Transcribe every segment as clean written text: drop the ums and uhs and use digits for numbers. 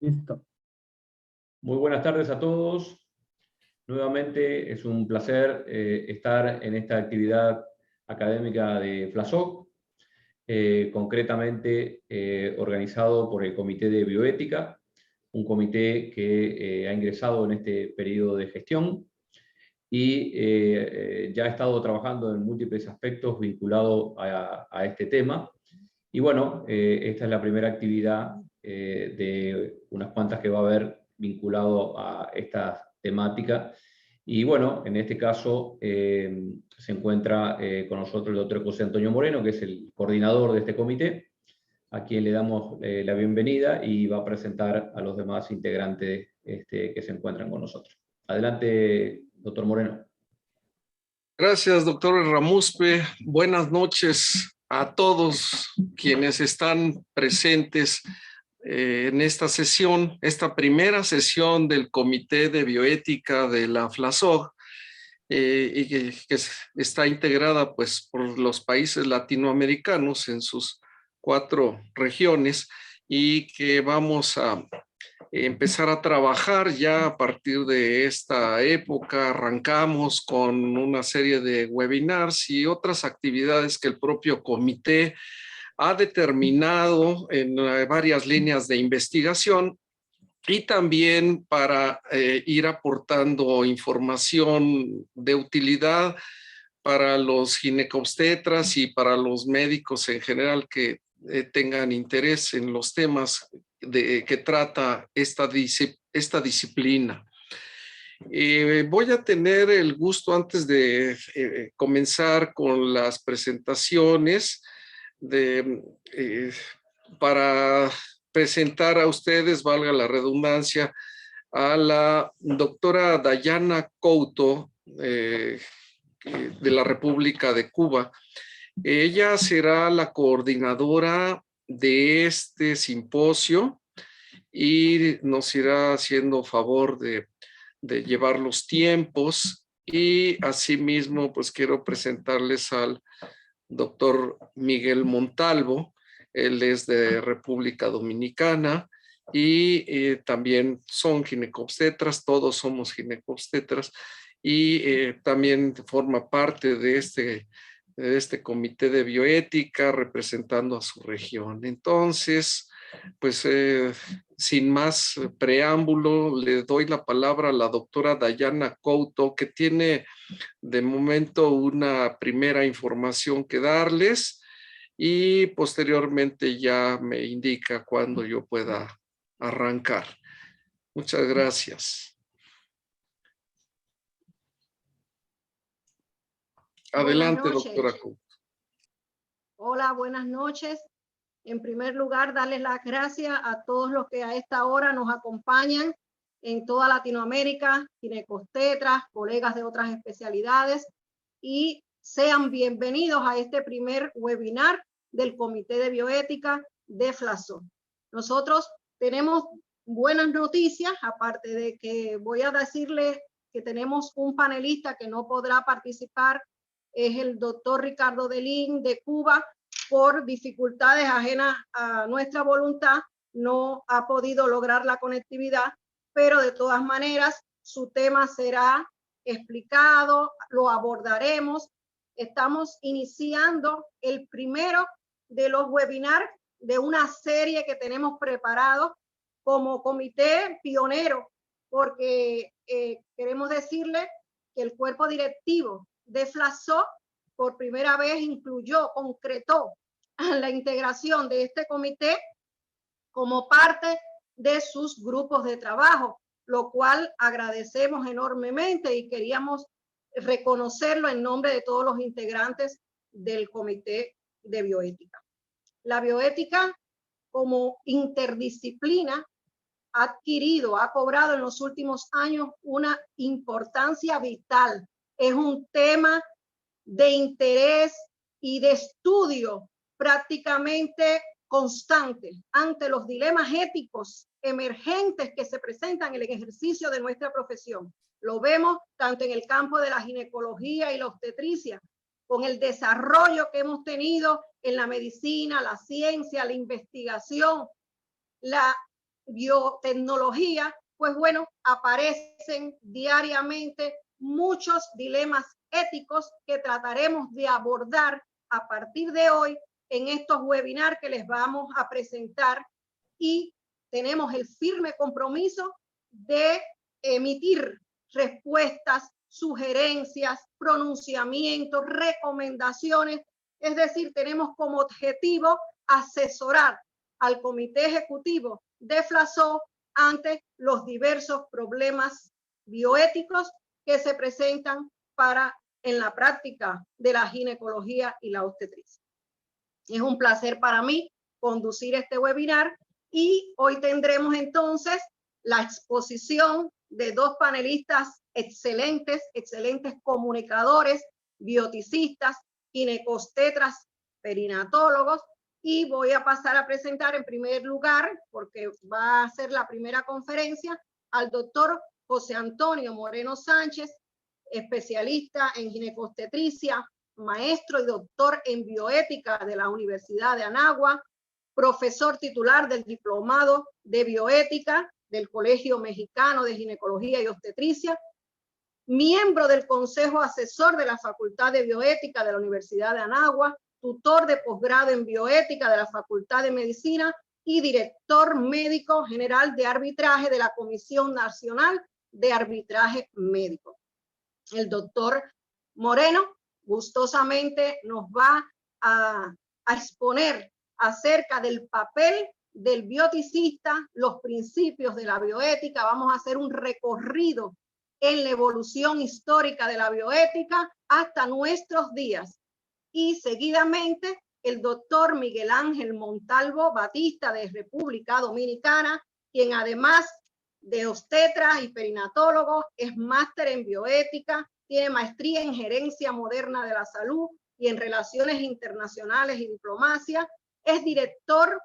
Listo. Muy buenas tardes a todos. Nuevamente es un placer estar en esta actividad académica de FLASOC, concretamente organizado por el Comité de Bioética, un comité que ha ingresado en este periodo de gestión y ya ha estado trabajando en múltiples aspectos vinculados a este tema. Y bueno, esta es la primera actividad de unas cuantas que va a haber vinculado a esta temática. Y bueno, en este caso se encuentra con nosotros el doctor José Antonio Moreno, que es el coordinador de este comité, a quien le damos la bienvenida y va a presentar a los demás integrantes que se encuentran con nosotros. Adelante, doctor Moreno. Gracias, doctor Ramuspe. Buenas noches a todos quienes están presentes en esta sesión, esta primera sesión del Comité de Bioética de la FLASOC, y que está integrada pues, por los países latinoamericanos en sus 4 regiones, y que vamos a empezar a trabajar ya a partir de esta época. Arrancamos con una serie de webinars y otras actividades que el propio comité ha determinado en varias líneas de investigación, y también para ir aportando información de utilidad para los ginecobstetras y para los médicos en general que tengan interés en los temas que trata esta disciplina. Voy a tener el gusto, antes de comenzar con las presentaciones, para presentar a ustedes, valga la redundancia, a la doctora Dayana Couto, de la República de Cuba. Ella será la coordinadora de este simposio y nos irá haciendo favor de llevar los tiempos. Y asimismo, pues quiero presentarles al doctor Miguel Montalvo. Él es de República Dominicana y también son ginecobstetras, todos somos ginecobstetras, y también forma parte de este comité de bioética representando a su región. Entonces, pues sin más preámbulo, le doy la palabra a la doctora Dayana Couto, que tiene de momento una primera información que darles, y posteriormente ya me indica cuándo yo pueda arrancar. Muchas gracias. Adelante, doctora Couto. Hola, buenas noches. En primer lugar, darles las gracias a todos los que a esta hora nos acompañan en toda Latinoamérica, ginecobstetras, colegas de otras especialidades, y sean bienvenidos a este primer webinar del Comité de Bioética de FLASOC. Nosotros tenemos buenas noticias, aparte de que voy a decirles que tenemos un panelista que no podrá participar, es el doctor Ricardo Delín de Cuba. Por dificultades ajenas a nuestra voluntad, no ha podido lograr la conectividad, pero de todas maneras su tema será explicado, lo abordaremos. Estamos iniciando el primero de los webinars de una serie que tenemos preparado como comité pionero, porque queremos decirle que el cuerpo directivo de FLASOC por primera vez concretó la integración de este comité como parte de sus grupos de trabajo, lo cual agradecemos enormemente y queríamos reconocerlo en nombre de todos los integrantes del Comité de Bioética. La bioética como interdisciplina ha cobrado en los últimos años una importancia vital. Es un tema de interés y de estudio prácticamente constante ante los dilemas éticos emergentes que se presentan en el ejercicio de nuestra profesión. Lo vemos tanto en el campo de la ginecología y la obstetricia, con el desarrollo que hemos tenido en la medicina, la ciencia, la investigación, la biotecnología, pues bueno, aparecen diariamente muchos dilemas éticos que trataremos de abordar a partir de hoy en estos webinars que les vamos a presentar, y tenemos el firme compromiso de emitir respuestas, sugerencias, pronunciamientos, recomendaciones. Es decir, tenemos como objetivo asesorar al Comité Ejecutivo de FLASO ante los diversos problemas bioéticos que se presentan en la práctica de la ginecología y la obstetricia. Es un placer para mí conducir este webinar, y hoy tendremos entonces la exposición de dos panelistas excelentes comunicadores, bioticistas, ginecostetras, perinatólogos, y voy a pasar a presentar en primer lugar, porque va a ser la primera conferencia, al doctor José Antonio Moreno Sánchez, especialista en ginecobstetricia, maestro y doctor en bioética de la Universidad de Anáhuac, profesor titular del Diplomado de Bioética del Colegio Mexicano de Ginecología y Obstetricia, miembro del Consejo Asesor de la Facultad de Bioética de la Universidad de Anáhuac, tutor de posgrado en bioética de la Facultad de Medicina y director médico general de arbitraje de la Comisión Nacional de Arbitraje Médico. El doctor Moreno gustosamente nos va a exponer acerca del papel del bioticista, los principios de la bioética. Vamos a hacer un recorrido en la evolución histórica de la bioética hasta nuestros días. Y seguidamente el doctor Miguel Ángel Montalvo Batista de República Dominicana, quien además de obstetra y perinatólogo es máster en bioética, tiene maestría en gerencia moderna de la salud y en relaciones internacionales y diplomacia, es director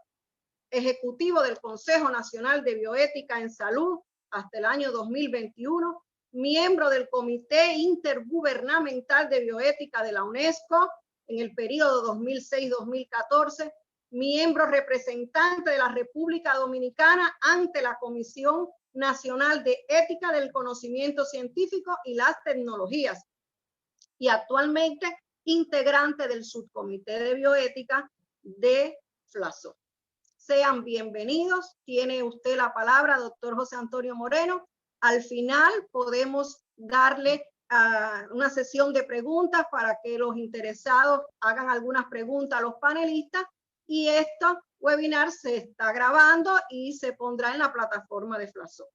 ejecutivo del Consejo Nacional de Bioética en Salud hasta el año 2021, miembro del Comité Intergubernamental de Bioética de la UNESCO en el periodo 2006-2014, miembro representante de la República Dominicana ante la Comisión Nacional de Ética del Conocimiento Científico y las Tecnologías, y actualmente integrante del Subcomité de Bioética de FLASO. Sean bienvenidos. Tiene usted la palabra, doctor José Antonio Moreno. Al final podemos darle una sesión de preguntas para que los interesados hagan algunas preguntas a los panelistas, y este webinar se está grabando y se pondrá en la plataforma de FLASO.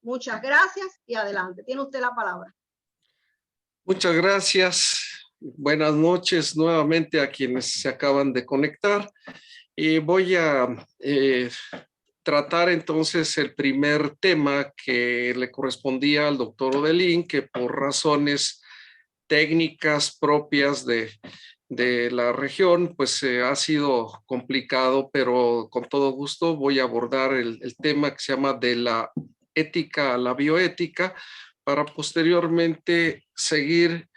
Muchas gracias y adelante. Tiene usted la palabra. Muchas gracias. Buenas noches nuevamente a quienes se acaban de conectar. Voy a tratar entonces el primer tema que le correspondía al doctor Odelín, que por razones técnicas propias de la región, pues ha sido complicado, pero con todo gusto voy a abordar el tema que se llama de la ética a la bioética, para posteriormente seguir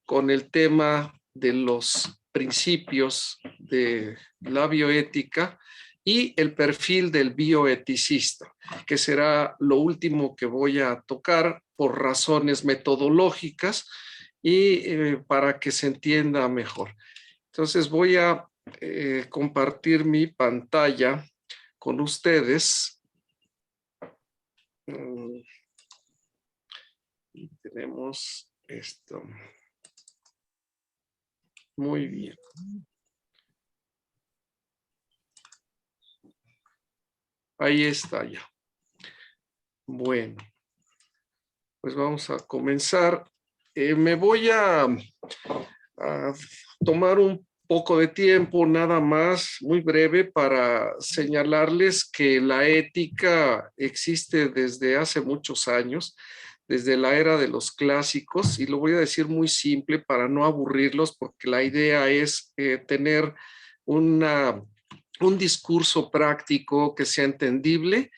con el tema de los principios de la bioética y el perfil del bioeticista, que será lo último que voy a tocar por razones metodológicas y para que se entienda mejor. Entonces voy a compartir mi pantalla con ustedes. Y tenemos esto. Muy bien. Ahí está ya. Bueno, pues vamos a comenzar. Me voy a tomar un poco de tiempo, nada más, muy breve, para señalarles que la ética existe desde hace muchos años, desde la era de los clásicos, y lo voy a decir muy simple para no aburrirlos, porque la idea es tener un discurso práctico que sea entendible.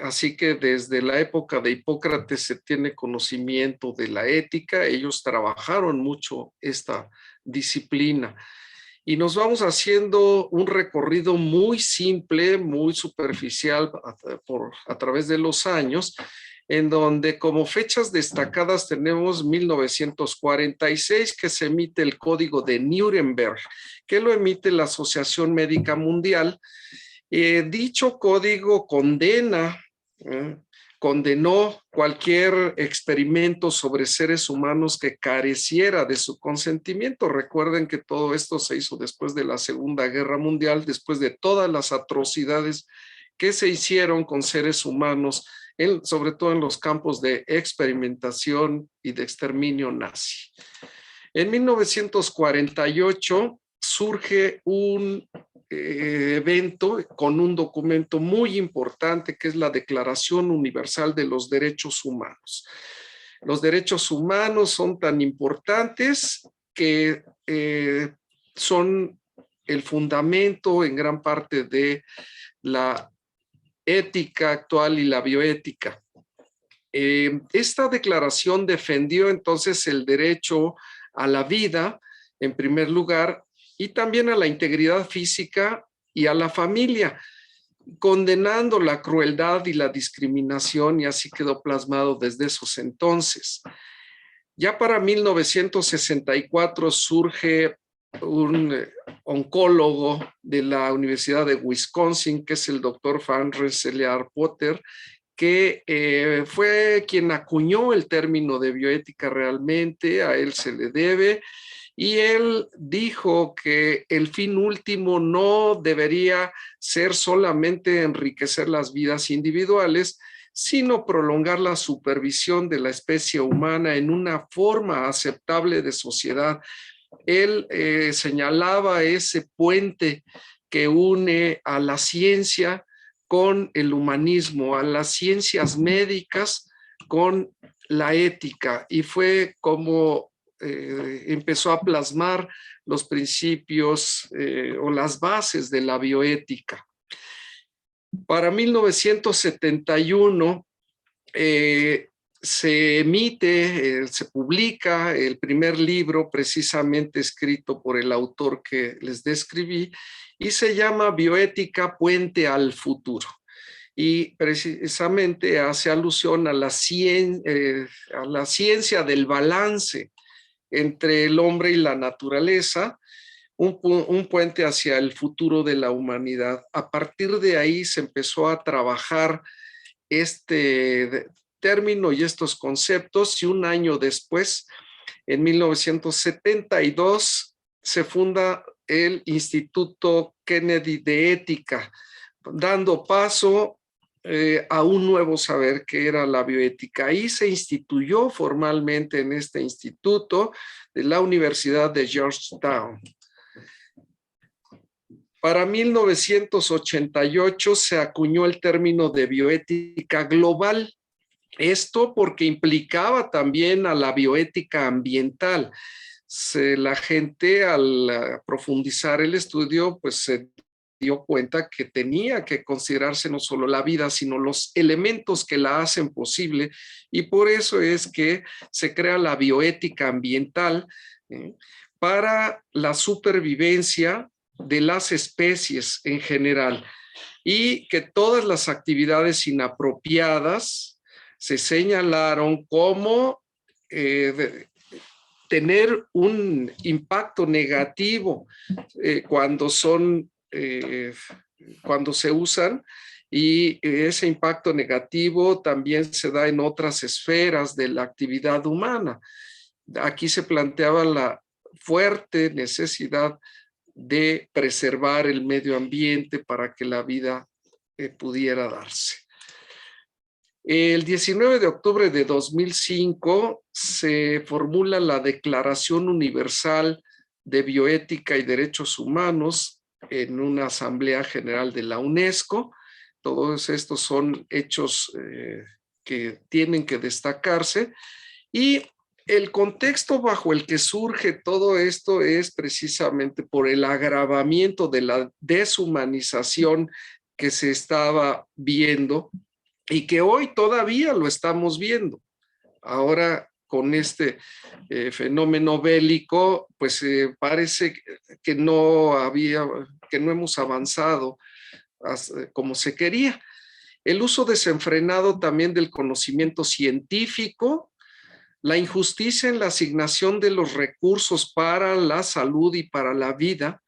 Así que desde la época de Hipócrates se tiene conocimiento de la ética. Ellos trabajaron mucho esta disciplina. y nos vamos haciendo un recorrido muy simple, muy superficial a través de los años, en donde como fechas destacadas tenemos 1946, que se emite el Código de Nuremberg, que lo emite la Asociación Médica Mundial. Dicho código condenó cualquier experimento sobre seres humanos que careciera de su consentimiento. Recuerden que todo esto se hizo después de la Segunda Guerra Mundial, después de todas las atrocidades que se hicieron con seres humanos, sobre todo en los campos de experimentación y de exterminio nazi. En 1948 surge un evento con un documento muy importante que es la Declaración Universal de los Derechos Humanos. Los derechos humanos son tan importantes que son el fundamento en gran parte de la ética actual y la bioética. Esta declaración defendió entonces el derecho a la vida, en primer lugar, y también a la integridad física y a la familia, condenando la crueldad y la discriminación, y así quedó plasmado desde esos entonces. Ya para 1964 surge un oncólogo de la Universidad de Wisconsin, que es el doctor Frank L. Potter, que fue quien acuñó el término de bioética realmente, a él se le debe, y él dijo que el fin último no debería ser solamente enriquecer las vidas individuales, sino prolongar la supervisión de la especie humana en una forma aceptable de sociedad. Él señalaba ese puente que une a la ciencia con el humanismo, a las ciencias médicas con la ética, y fue como empezó a plasmar los principios o las bases de la bioética. Para 1971 se emite, se publica el primer libro precisamente escrito por el autor que les describí, y se llama Bioética, Puente al Futuro. Y precisamente hace alusión a la ciencia del balance entre el hombre y la naturaleza, un puente hacia el futuro de la humanidad. A partir de ahí se empezó a trabajar este término y estos conceptos, y un año después, en 1972, se funda el Instituto Kennedy de Ética, dando paso a un nuevo saber que era la bioética. Ahí se instituyó formalmente en este instituto de la Universidad de Georgetown. Para 1988 se acuñó el término de bioética global. Esto porque implicaba también a la bioética ambiental. La gente, al profundizar el estudio, pues se dio cuenta que tenía que considerarse no solo la vida, sino los elementos que la hacen posible, y por eso es que se crea la bioética ambiental para la supervivencia de las especies en general, y que todas las actividades inapropiadas se señalaron como tener un impacto negativo cuando se usan, y ese impacto negativo también se da en otras esferas de la actividad humana. Aquí se planteaba la fuerte necesidad de preservar el medio ambiente para que la vida pudiera darse. El 19 de octubre de 2005 se formula la Declaración Universal de Bioética y Derechos Humanos en una Asamblea General de la UNESCO. Todos estos son hechos que tienen que destacarse, y el contexto bajo el que surge todo esto es precisamente por el agravamiento de la deshumanización que se estaba viendo y que hoy todavía lo estamos viendo. Ahora, con este fenómeno bélico, pues parece que no hemos avanzado como se quería. El uso desenfrenado también del conocimiento científico, la injusticia en la asignación de los recursos para la salud y para la vida,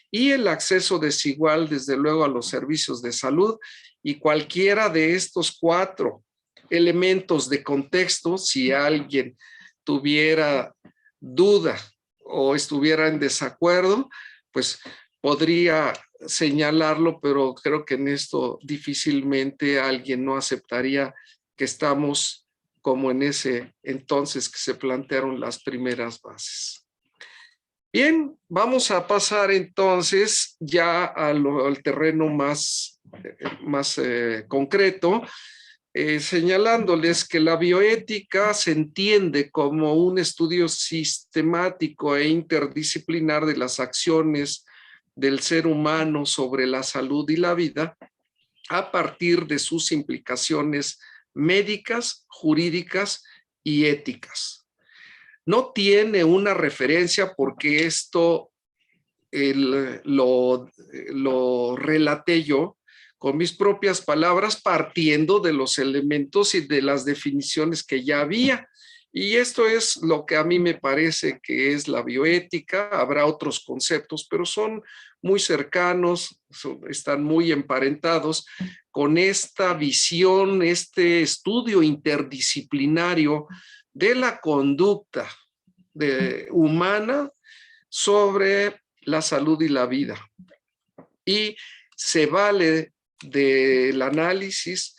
y el acceso desigual, desde luego, a los servicios de salud. Y cualquiera de estos 4 elementos de contexto, si alguien tuviera duda o estuviera en desacuerdo, pues podría señalarlo, pero creo que en esto difícilmente alguien no aceptaría que estamos como en ese entonces que se plantearon las primeras bases. Bien, vamos a pasar entonces ya al terreno más concreto, señalándoles que la bioética se entiende como un estudio sistemático e interdisciplinar de las acciones del ser humano sobre la salud y la vida a partir de sus implicaciones médicas, jurídicas y éticas. No tiene una referencia porque esto lo relaté yo con mis propias palabras, partiendo de los elementos y de las definiciones que ya había. Y esto es lo que a mí me parece que es la bioética. Habrá otros conceptos, pero son muy cercanos, están muy emparentados con esta visión, este estudio interdisciplinario de la conducta humana sobre la salud y la vida. Y se vale del análisis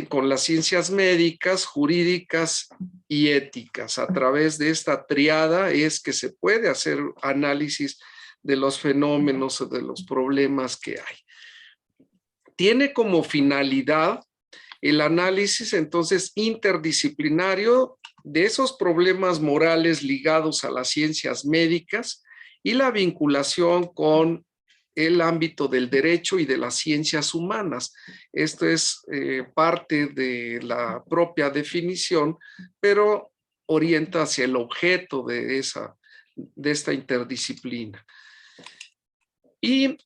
con las ciencias médicas, jurídicas y éticas. A través de esta triada es que se puede hacer análisis de los fenómenos o de los problemas que hay. Tiene como finalidad el análisis entonces interdisciplinario de esos problemas morales ligados a las ciencias médicas y la vinculación con el ámbito del derecho y de las ciencias humanas. Esto es parte de la propia definición, pero orienta hacia el objeto de esta interdisciplina. Y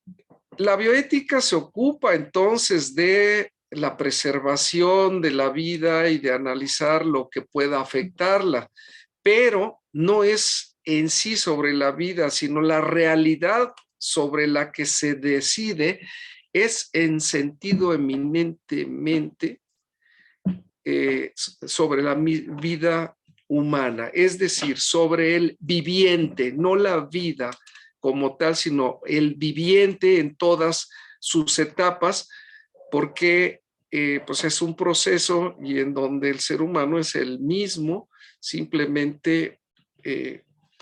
la bioética se ocupa entonces de la preservación de la vida y de analizar lo que pueda afectarla, pero no es en sí sobre la vida, sino la realidad sobre la que se decide es en sentido eminentemente sobre la vida humana, es decir, sobre el viviente, no la vida como tal, sino el viviente en todas sus etapas, porque pues es un proceso y en donde el ser humano es el mismo, simplemente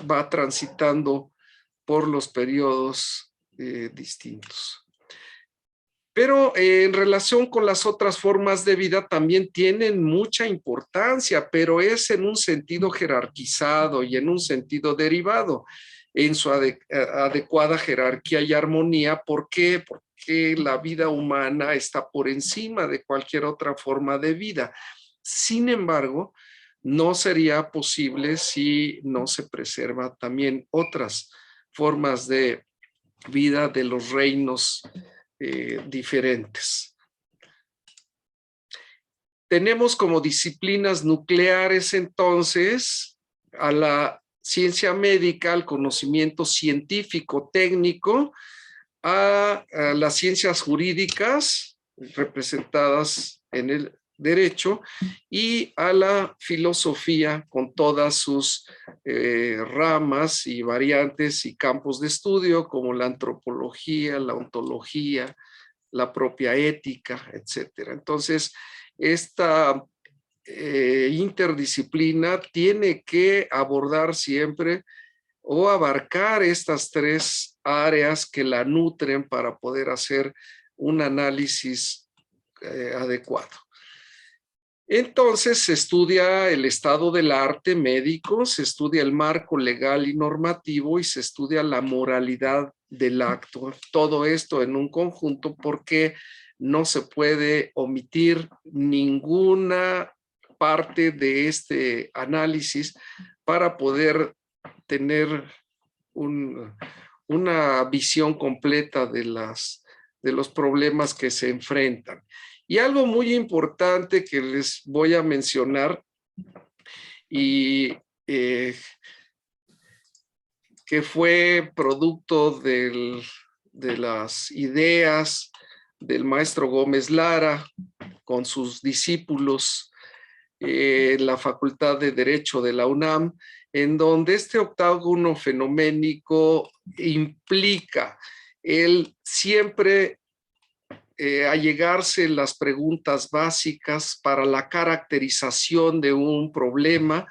va transitando por los periodos distintos. Pero en relación con las otras formas de vida también tienen mucha importancia, pero es en un sentido jerarquizado y en un sentido derivado en su adecuada jerarquía y armonía. ¿Por qué? Porque la vida humana está por encima de cualquier otra forma de vida. Sin embargo, no sería posible si no se preserva también otras formas de vida de los reinos diferentes. Tenemos como disciplinas nucleares entonces a la ciencia médica, al conocimiento científico técnico, a las ciencias jurídicas representadas en el derecho y a la filosofía con todas sus ramas y variantes y campos de estudio como la antropología, la ontología, la propia ética, etcétera. Entonces, esta interdisciplina tiene que abordar siempre o abarcar estas 3 áreas que la nutren para poder hacer un análisis adecuado. Entonces se estudia el estado del arte médico, se estudia el marco legal y normativo y se estudia la moralidad del acto. Todo esto en un conjunto porque no se puede omitir ninguna parte de este análisis para poder tener una visión completa de los problemas que se enfrentan. Y algo muy importante que les voy a mencionar y que fue producto de las ideas del maestro Gómez Lara con sus discípulos en la Facultad de Derecho de la UNAM, en donde este octágono fenoménico implica el siempre allegarse las preguntas básicas para la caracterización de un problema,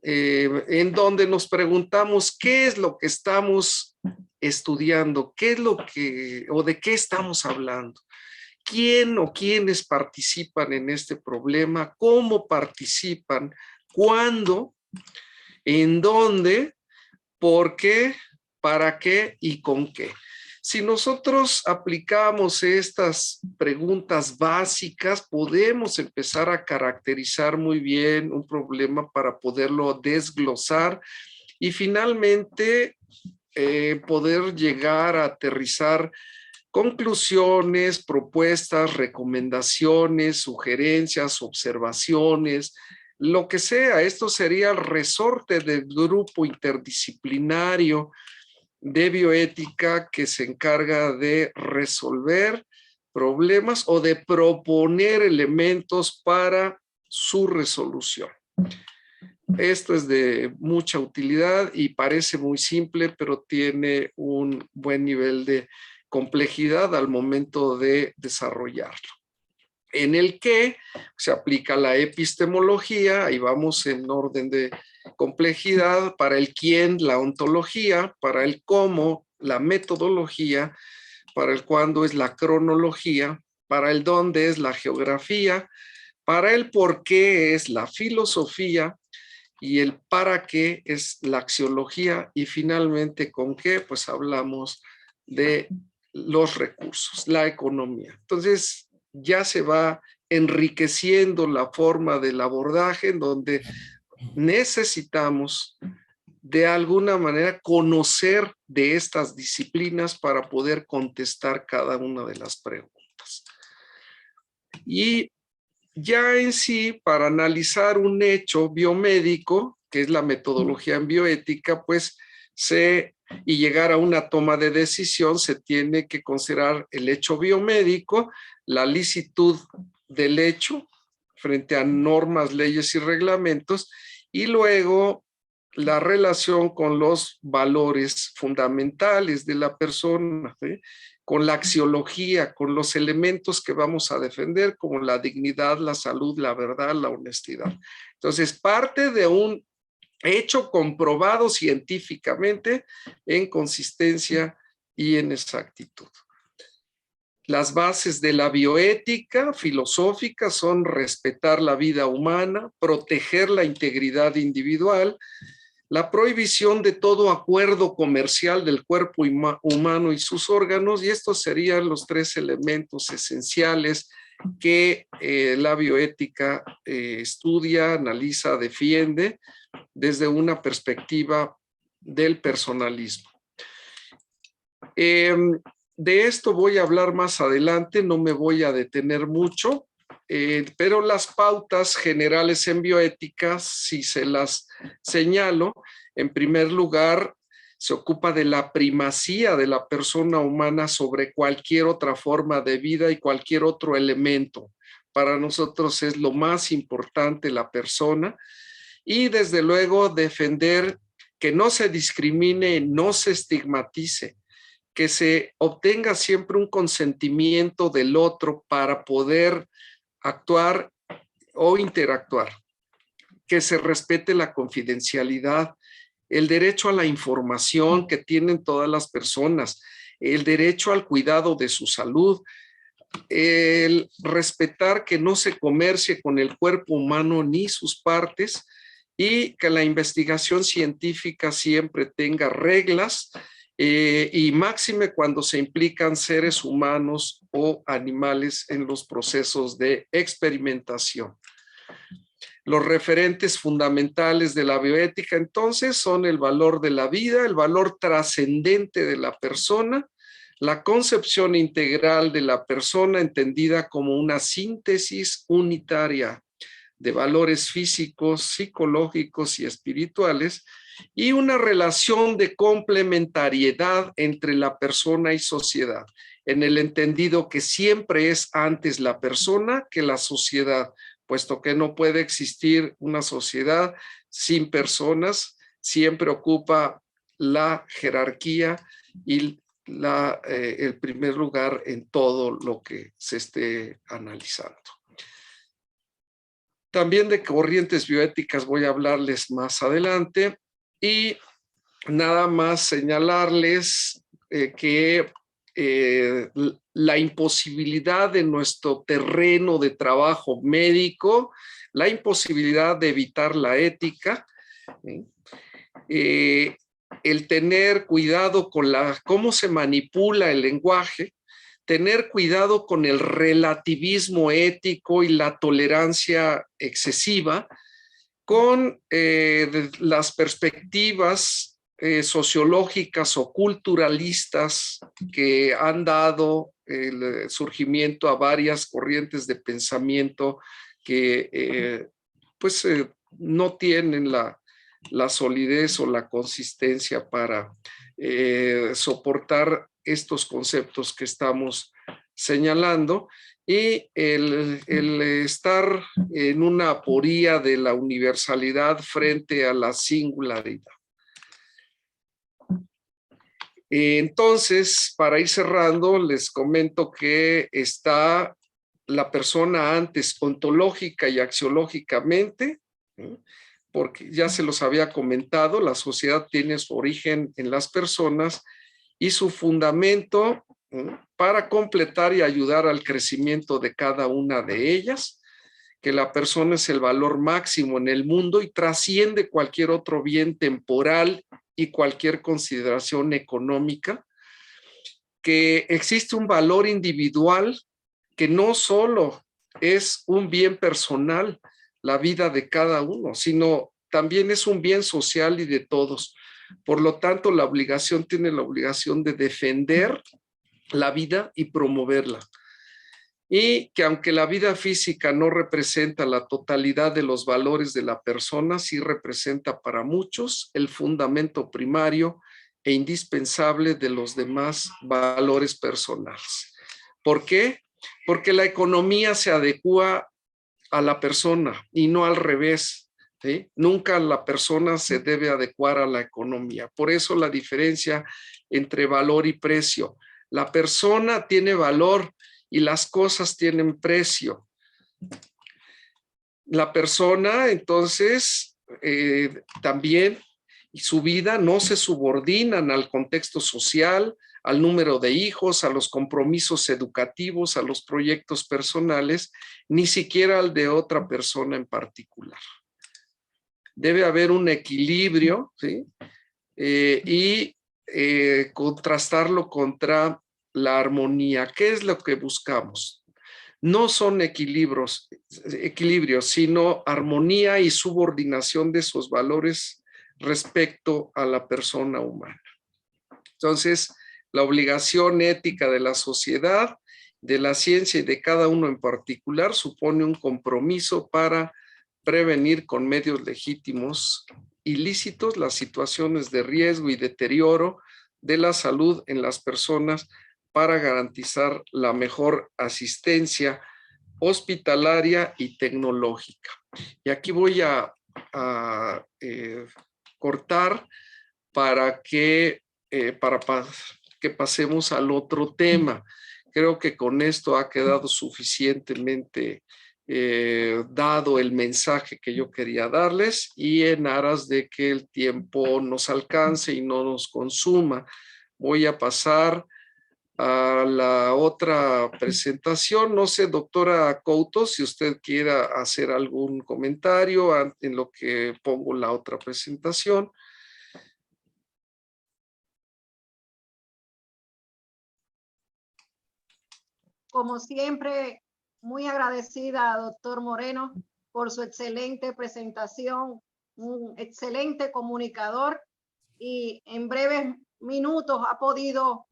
en donde nos preguntamos qué es lo que estamos estudiando, qué es lo que o de qué estamos hablando, quién o quiénes participan en este problema, cómo participan, cuándo, en dónde, por qué, para qué y con qué. Si nosotros aplicamos estas preguntas básicas, podemos empezar a caracterizar muy bien un problema para poderlo desglosar y finalmente poder llegar a aterrizar conclusiones, propuestas, recomendaciones, sugerencias, observaciones, lo que sea. Esto sería el resorte del grupo interdisciplinario de bioética que se encarga de resolver problemas o de proponer elementos para su resolución. Esto es de mucha utilidad y parece muy simple, pero tiene un buen nivel de complejidad al momento de desarrollarlo. En el que se aplica la epistemología, ahí vamos en orden de complejidad, para el quién, la ontología, para el cómo, la metodología, para el cuándo es la cronología, para el dónde es la geografía, para el por qué es la filosofía y el para qué es la axiología y finalmente con qué, pues hablamos de los recursos, la economía. Entonces ya se va enriqueciendo la forma del abordaje en donde necesitamos de alguna manera conocer de estas disciplinas para poder contestar cada una de las preguntas. Y ya en sí, para analizar un hecho biomédico, que es la metodología en bioética, pues y llegar a una toma de decisión, se tiene que considerar el hecho biomédico, la licitud del hecho frente a normas, leyes y reglamentos, y luego la relación con los valores fundamentales de la persona, ¿sí? Con la axiología, con los elementos que vamos a defender, como la dignidad, la salud, la verdad, la honestidad. Entonces, parte de un hecho comprobado científicamente en consistencia y en exactitud. Las bases de la bioética filosófica son respetar la vida humana, proteger la integridad individual, la prohibición de todo acuerdo comercial del cuerpo humano y sus órganos, y estos serían los tres elementos esenciales que la bioética estudia, analiza, defiende desde una perspectiva del personalismo. De esto voy a hablar más adelante, no me voy a detener mucho, pero las pautas generales en bioética, si se las señalo, en primer lugar, se ocupa de la primacía de la persona humana sobre cualquier otra forma de vida y cualquier otro elemento. Para nosotros es lo más importante la persona y desde luego defender que no se discrimine, no se estigmatice, que se obtenga siempre un consentimiento del otro para poder actuar o interactuar, que se respete la confidencialidad, el derecho a la información que tienen todas las personas, el derecho al cuidado de su salud, el respetar que no se comercie con el cuerpo humano ni sus partes y que la investigación científica siempre tenga reglas y máxime cuando se implican seres humanos o animales en los procesos de experimentación. Los referentes fundamentales de la bioética, entonces, son el valor de la vida, el valor trascendente de la persona, la concepción integral de la persona entendida como una síntesis unitaria de valores físicos, psicológicos y espirituales, y una relación de complementariedad entre la persona y sociedad, en el entendido que siempre es antes la persona que la sociedad, puesto que no puede existir una sociedad sin personas, siempre ocupa la jerarquía y el primer lugar en todo lo que se esté analizando. También de corrientes bioéticas voy a hablarles más adelante, y nada más señalarles que la imposibilidad de nuestro terreno de trabajo médico, la imposibilidad de evitar la ética, el tener cuidado con cómo se manipula el lenguaje, tener cuidado con el relativismo ético y la tolerancia excesiva, con las perspectivas sociológicas o culturalistas que han dado el surgimiento a varias corrientes de pensamiento que no tienen la solidez o la consistencia para soportar estos conceptos que estamos señalando, y el estar en una aporía de la universalidad frente a la singularidad. Entonces, para ir cerrando, les comento que está la persona antes ontológica y axiológicamente, porque ya se los había comentado, la sociedad tiene su origen en las personas y su fundamento para completar y ayudar al crecimiento de cada una de ellas, que la persona es el valor máximo en el mundo y trasciende cualquier otro bien temporal y cualquier consideración económica, que existe un valor individual que no solo es un bien personal, la vida de cada uno, sino también es un bien social y de todos. Por lo tanto, la obligación tiene la obligación de defender la vida y promoverla. Y que aunque la vida física no representa la totalidad de los valores de la persona, sí representa para muchos el fundamento primario e indispensable de los demás valores personales. ¿Por qué? Porque la economía se adecúa a la persona y no al revés, ¿sí? Nunca la persona se debe adecuar a la economía. Por eso la diferencia entre valor y precio. La persona tiene valor y las cosas tienen precio. La persona, entonces, también, y su vida no se subordinan al contexto social, al número de hijos, a los compromisos educativos, a los proyectos personales, ni siquiera al de otra persona en particular. Debe haber un equilibrio, ¿sí? Y contrastarlo contra la armonía. ¿Qué es lo que buscamos? No son equilibrios, sino armonía y subordinación de esos valores respecto a la persona humana. Entonces, la obligación ética de la sociedad, de la ciencia y de cada uno en particular supone un compromiso para prevenir con medios legítimos ilícitos las situaciones de riesgo y deterioro de la salud en las personas para garantizar la mejor asistencia hospitalaria y tecnológica. Y aquí voy a cortar para que pasemos al otro tema. Creo que con esto ha quedado suficientemente dado el mensaje que yo quería darles, y en aras de que el tiempo nos alcance y no nos consuma, voy a pasar a la otra presentación. No sé, doctora Couto, si usted quiera hacer algún comentario en lo que pongo la otra presentación. Como siempre, muy agradecida, doctor Moreno, por su excelente presentación, un excelente comunicador y en breves minutos ha podido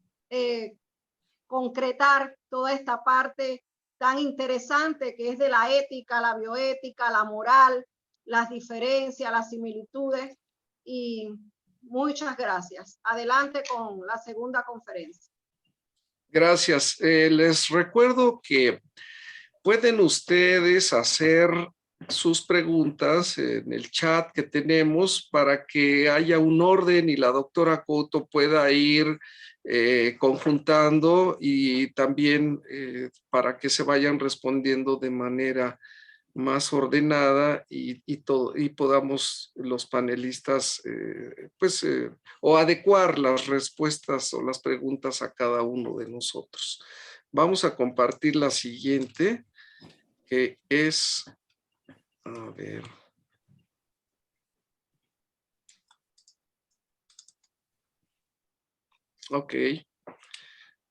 concretar toda esta parte tan interesante que es de la ética, la bioética, la moral, las diferencias, las similitudes, y muchas gracias. Adelante con la segunda conferencia. Gracias. Les recuerdo que pueden ustedes hacer sus preguntas en el chat que tenemos para que haya un orden y la doctora Couto pueda ir conjuntando y también para que se vayan respondiendo de manera más ordenada y podamos los panelistas o adecuar las respuestas o las preguntas a cada uno de nosotros. Vamos a compartir la siguiente, que es, a ver. Ok,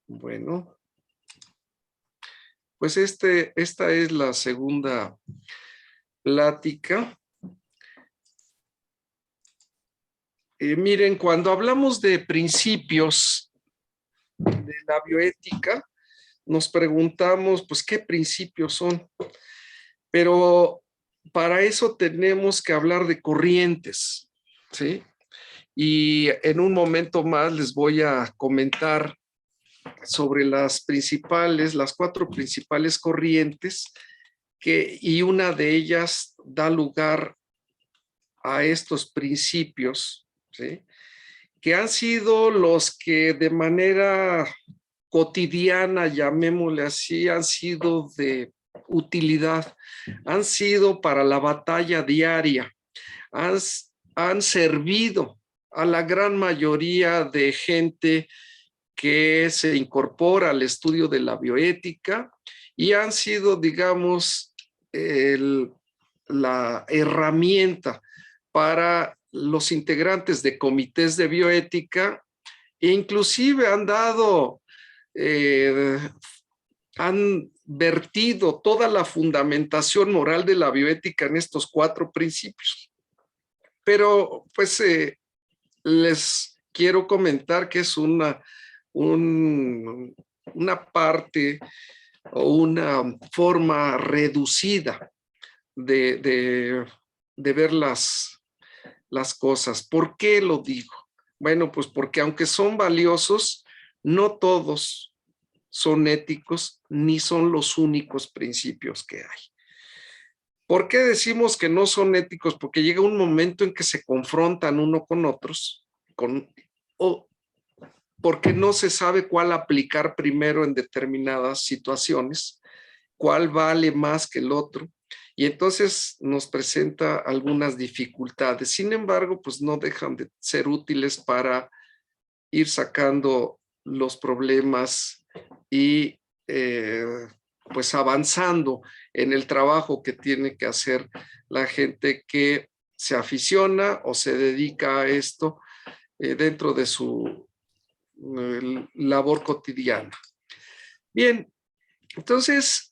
bueno. Pues esta es la segunda plática. Miren, cuando hablamos de principios de la bioética, nos preguntamos, pues, ¿qué principios son? Pero para eso tenemos que hablar de corrientes, ¿sí? Y en un momento más les voy a comentar sobre las 4 principales corrientes y una de ellas da lugar a estos principios, ¿sí? Que han sido los que de manera cotidiana, llamémosle así, han sido de utilidad, han sido para la batalla diaria, han servido a la gran mayoría de gente que se incorpora al estudio de la bioética y han sido, digamos, la herramienta para los integrantes de comités de bioética e inclusive han vertido toda la fundamentación moral de la bioética en estos 4 principios. Pero pues les quiero comentar que es una parte o una forma reducida de ver las cosas. ¿Por qué lo digo? Bueno, pues porque aunque son valiosos, no todos son éticos ni son los únicos principios que hay. ¿Por qué decimos que no son éticos? Porque llega un momento en que se confrontan uno con otros, o porque no se sabe cuál aplicar primero en determinadas situaciones, cuál vale más que el otro, y entonces nos presenta algunas dificultades. Sin embargo, pues no dejan de ser útiles para ir sacando los problemas y pues avanzando en el trabajo que tiene que hacer la gente que se aficiona o se dedica a esto dentro de su labor cotidiana. Bien, entonces,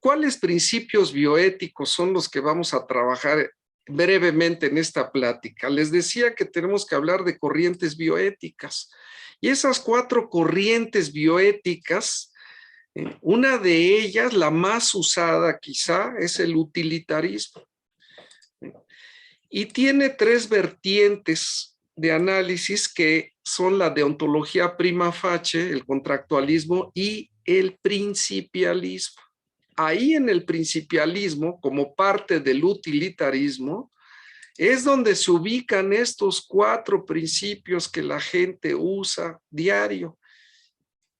¿cuáles principios bioéticos son los que vamos a trabajar brevemente en esta plática? Les decía que tenemos que hablar de corrientes bioéticas. Y esas 4 corrientes bioéticas, una de ellas, la más usada quizá, es el utilitarismo. Y tiene 3 vertientes de análisis que son la deontología prima facie, el contractualismo y el principialismo. Ahí en el principialismo, como parte del utilitarismo, es donde se ubican estos 4 principios que la gente usa diario.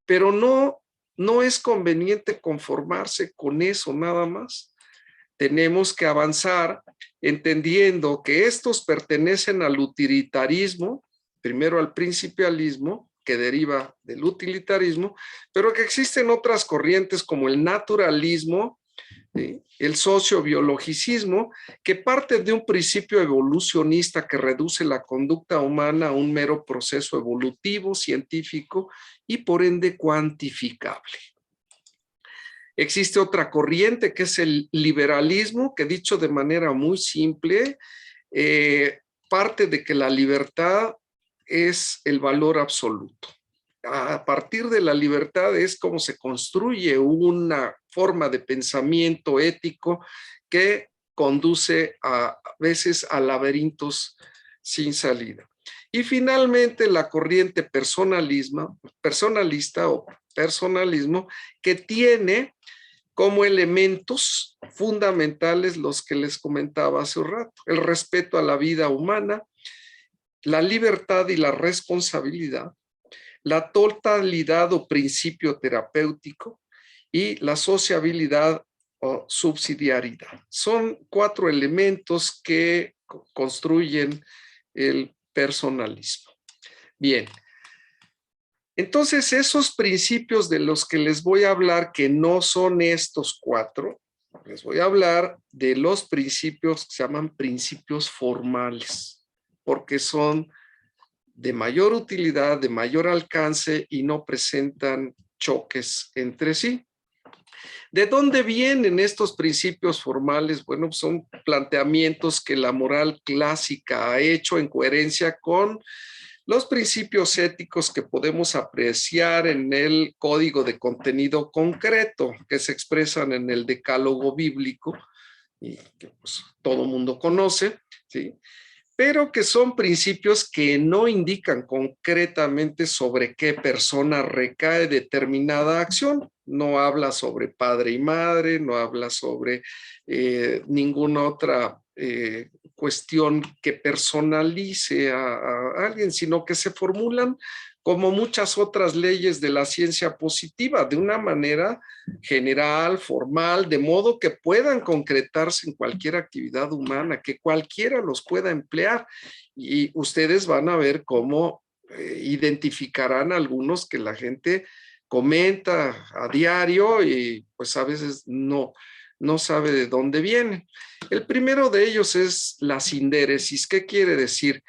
Pero no es conveniente conformarse con eso nada más. Tenemos que avanzar entendiendo que estos pertenecen al utilitarismo, primero al principialismo, que deriva del utilitarismo, pero que existen otras corrientes como el naturalismo, ¿sí?, el sociobiologicismo, que parte de un principio evolucionista que reduce la conducta humana a un mero proceso evolutivo, científico y por ende cuantificable. Existe otra corriente que es el liberalismo, que dicho de manera muy simple, parte de que la libertad es el valor absoluto. A partir de la libertad es como se construye una forma de pensamiento ético que conduce a veces a laberintos sin salida. Y finalmente la corriente personalista o personalismo, que tiene como elementos fundamentales los que les comentaba hace un rato: el respeto a la vida humana, la libertad y la responsabilidad, la totalidad o principio terapéutico y la sociabilidad o subsidiariedad. Son 4 elementos que construyen el personalismo. Bien, entonces esos principios de los que les voy a hablar, que no son estos 4, les voy a hablar de los principios que se llaman principios formales, porque son de mayor utilidad, de mayor alcance y no presentan choques entre sí. ¿De dónde vienen estos principios formales? Bueno, son planteamientos que la moral clásica ha hecho en coherencia con los principios éticos que podemos apreciar en el código de contenido concreto que se expresan en el decálogo bíblico y que pues, todo mundo conoce, ¿sí? Pero que son principios que no indican concretamente sobre qué persona recae determinada acción. No habla sobre padre y madre, no habla sobre ninguna otra cuestión que personalice a alguien, sino que se formulan como muchas otras leyes de la ciencia positiva, de una manera general, formal, de modo que puedan concretarse en cualquier actividad humana, que cualquiera los pueda emplear. Y ustedes van a ver cómo identificarán algunos que la gente comenta a diario y pues a veces no sabe de dónde vienen. El primero de ellos es la sindéresis. ¿Qué quiere decir?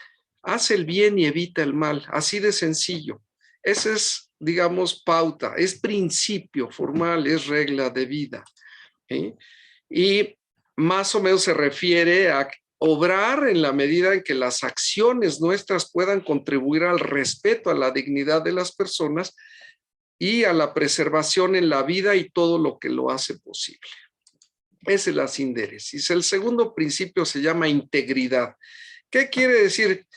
Haz el bien y evita el mal, así de sencillo. Ese es, digamos, pauta, es principio formal, es regla de vida. ¿Sí? Y más o menos se refiere a obrar en la medida en que las acciones nuestras puedan contribuir al respeto a la dignidad de las personas y a la preservación en la vida y todo lo que lo hace posible. Esa es la sindéresis. El segundo principio se llama integridad. ¿Qué quiere decir?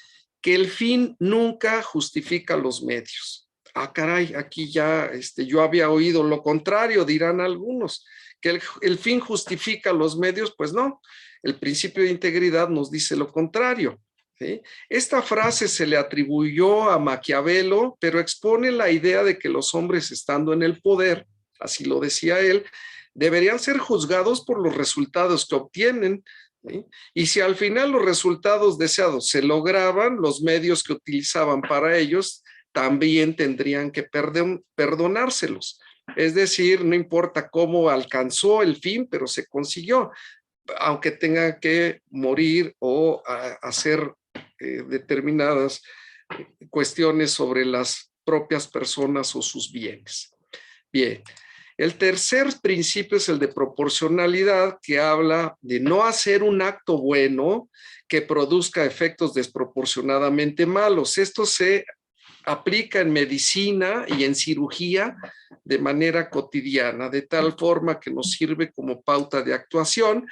Que el fin nunca justifica los medios. Ah, caray, aquí ya yo había oído lo contrario, dirán algunos, que el fin justifica los medios. Pues no, el principio de integridad nos dice lo contrario. ¿Sí? Esta frase se le atribuyó a Maquiavelo, pero expone la idea de que los hombres, estando en el poder, así lo decía él, deberían ser juzgados por los resultados que obtienen, ¿sí? Y si al final los resultados deseados se lograban, los medios que utilizaban para ellos también tendrían que perdonárselos. Es decir, no importa cómo alcanzó el fin, pero se consiguió, aunque tenga que morir o hacer determinadas cuestiones sobre las propias personas o sus bienes. Bien. El tercer principio es el de proporcionalidad, que habla de no hacer un acto bueno que produzca efectos desproporcionadamente malos. Esto se aplica en medicina y en cirugía de manera cotidiana, de tal forma que nos sirve como pauta de actuación,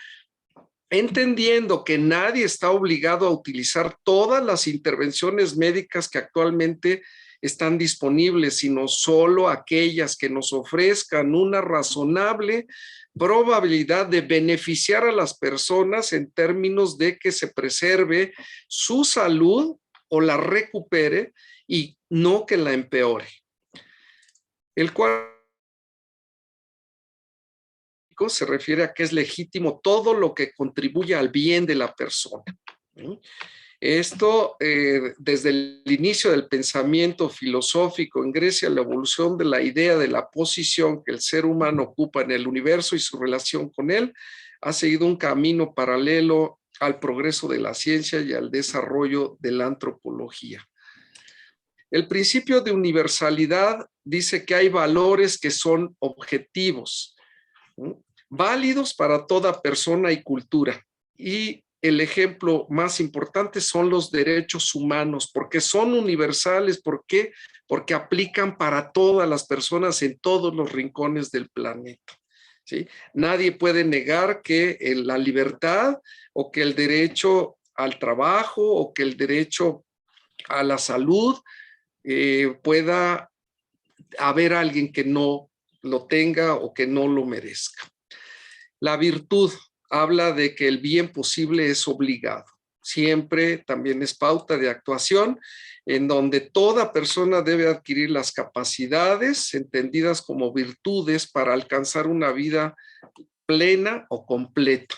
entendiendo que nadie está obligado a utilizar todas las intervenciones médicas que actualmente están disponibles, sino solo aquellas que nos ofrezcan una razonable probabilidad de beneficiar a las personas en términos de que se preserve su salud o la recupere y no que la empeore. El cual se refiere a que es legítimo todo lo que contribuya al bien de la persona. Esto, desde el inicio del pensamiento filosófico en Grecia, la evolución de la idea de la posición que el ser humano ocupa en el universo y su relación con él, ha seguido un camino paralelo al progreso de la ciencia y al desarrollo de la antropología. El principio de universalidad dice que hay valores que son objetivos, válidos para toda persona y cultura. Y el ejemplo más importante son los derechos humanos, porque son universales. ¿Por qué? Porque aplican para todas las personas en todos los rincones del planeta. ¿Sí? Nadie puede negar que la libertad o que el derecho al trabajo o que el derecho a la salud pueda haber alguien que no lo tenga o que no lo merezca. La virtud habla de que el bien posible es obligado. Siempre también es pauta de actuación en donde toda persona debe adquirir las capacidades entendidas como virtudes para alcanzar una vida plena o completa.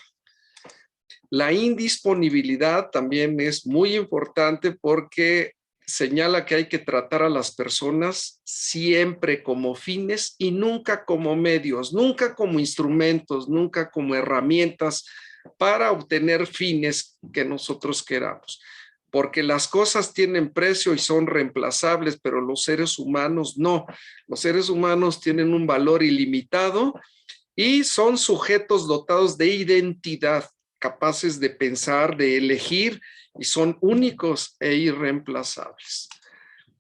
La indisponibilidad también es muy importante porque señala que hay que tratar a las personas siempre como fines y nunca como medios, nunca como instrumentos, nunca como herramientas para obtener fines que nosotros queramos. Porque las cosas tienen precio y son reemplazables, pero los seres humanos no. Los seres humanos tienen un valor ilimitado y son sujetos dotados de identidad, capaces de pensar, de elegir, y son únicos e irreemplazables.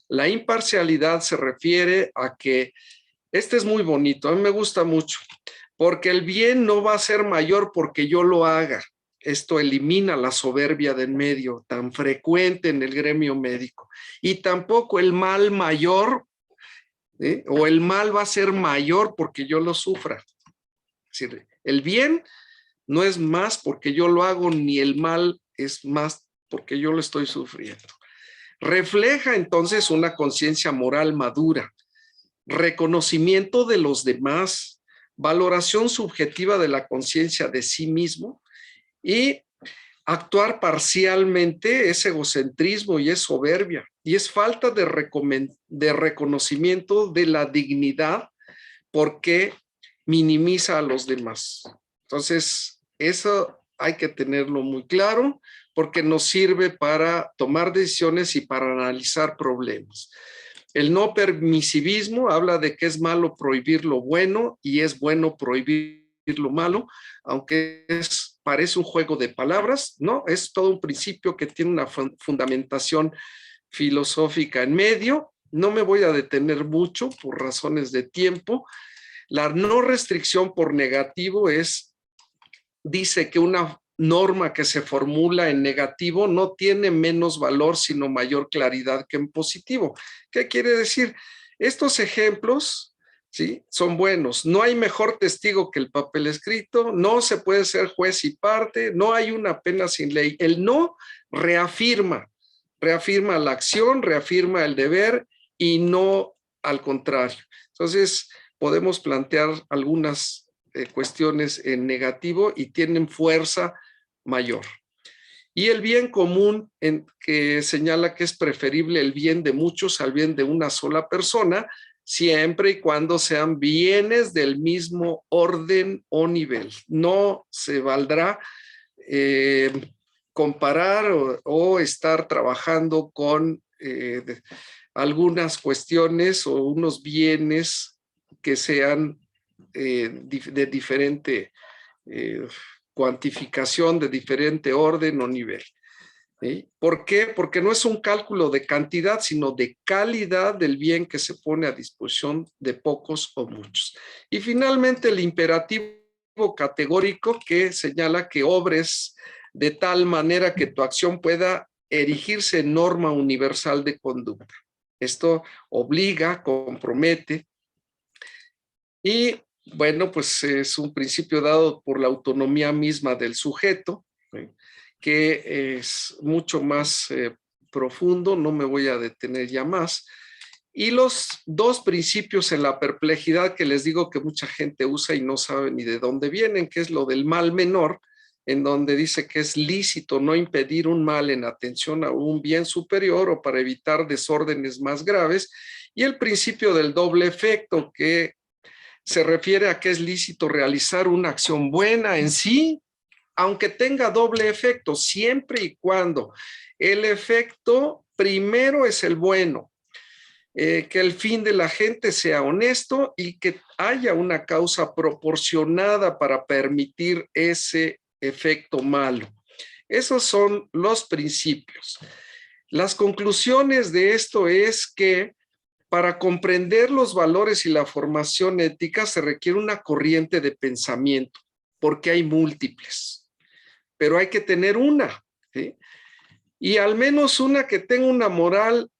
La imparcialidad se refiere a que, este es muy bonito, a mí me gusta mucho, porque el bien no va a ser mayor porque yo lo haga. Esto elimina la soberbia de en medio, tan frecuente en el gremio médico. Y tampoco el mal mayor, o el mal va a ser mayor porque yo lo sufra. Es decir, el bien no es más porque yo lo hago, ni el mal es más porque yo lo estoy sufriendo. Refleja entonces una conciencia moral madura, reconocimiento de los demás, valoración subjetiva de la conciencia de sí mismo, y actuar parcialmente es egocentrismo y es soberbia, y es falta de reconocimiento de la dignidad porque minimiza a los demás. Entonces, eso hay que tenerlo muy claro porque nos sirve para tomar decisiones y para analizar problemas. El no permisivismo habla de que es malo prohibir lo bueno y es bueno prohibir lo malo, aunque parece un juego de palabras, ¿no? Es todo un principio que tiene una fundamentación filosófica en medio. No me voy a detener mucho por razones de tiempo. La no restricción por negativo dice que una norma que se formula en negativo no tiene menos valor, sino mayor claridad que en positivo. ¿Qué quiere decir? Estos ejemplos, ¿sí?, son buenos. No hay mejor testigo que el papel escrito, no se puede ser juez y parte, no hay una pena sin ley. El no reafirma la acción, reafirma el deber y no al contrario. Entonces, podemos plantear algunas cuestiones en negativo y tienen fuerza mayor. Y el bien común, que señala que es preferible el bien de muchos al bien de una sola persona, siempre y cuando sean bienes del mismo orden o nivel. No se valdrá comparar o estar trabajando con algunas cuestiones o unos bienes que sean de diferente cuantificación, de diferente orden o nivel. ¿Sí? ¿Por qué? Porque no es un cálculo de cantidad, sino de calidad del bien que se pone a disposición de pocos o muchos. Y finalmente el imperativo categórico que señala que obres de tal manera que tu acción pueda erigirse en norma universal de conducta. Esto obliga, compromete y bueno, pues es un principio dado por la autonomía misma del sujeto, que es mucho más profundo, no me voy a detener ya más. Y los dos principios en la perplejidad que les digo que mucha gente usa y no sabe ni de dónde vienen, que es lo del mal menor, en donde dice que es lícito no impedir un mal en atención a un bien superior o para evitar desórdenes más graves, y el principio del doble efecto, que se refiere a que es lícito realizar una acción buena en sí, aunque tenga doble efecto, siempre y cuando el efecto primero es el bueno que el fin de la gente sea honesto y que haya una causa proporcionada para permitir ese efecto malo. Esos son los principios. Las conclusiones de esto es que para comprender los valores y la formación ética se requiere una corriente de pensamiento, porque hay múltiples, pero hay que tener una, ¿sí? Y al menos una que tenga una moral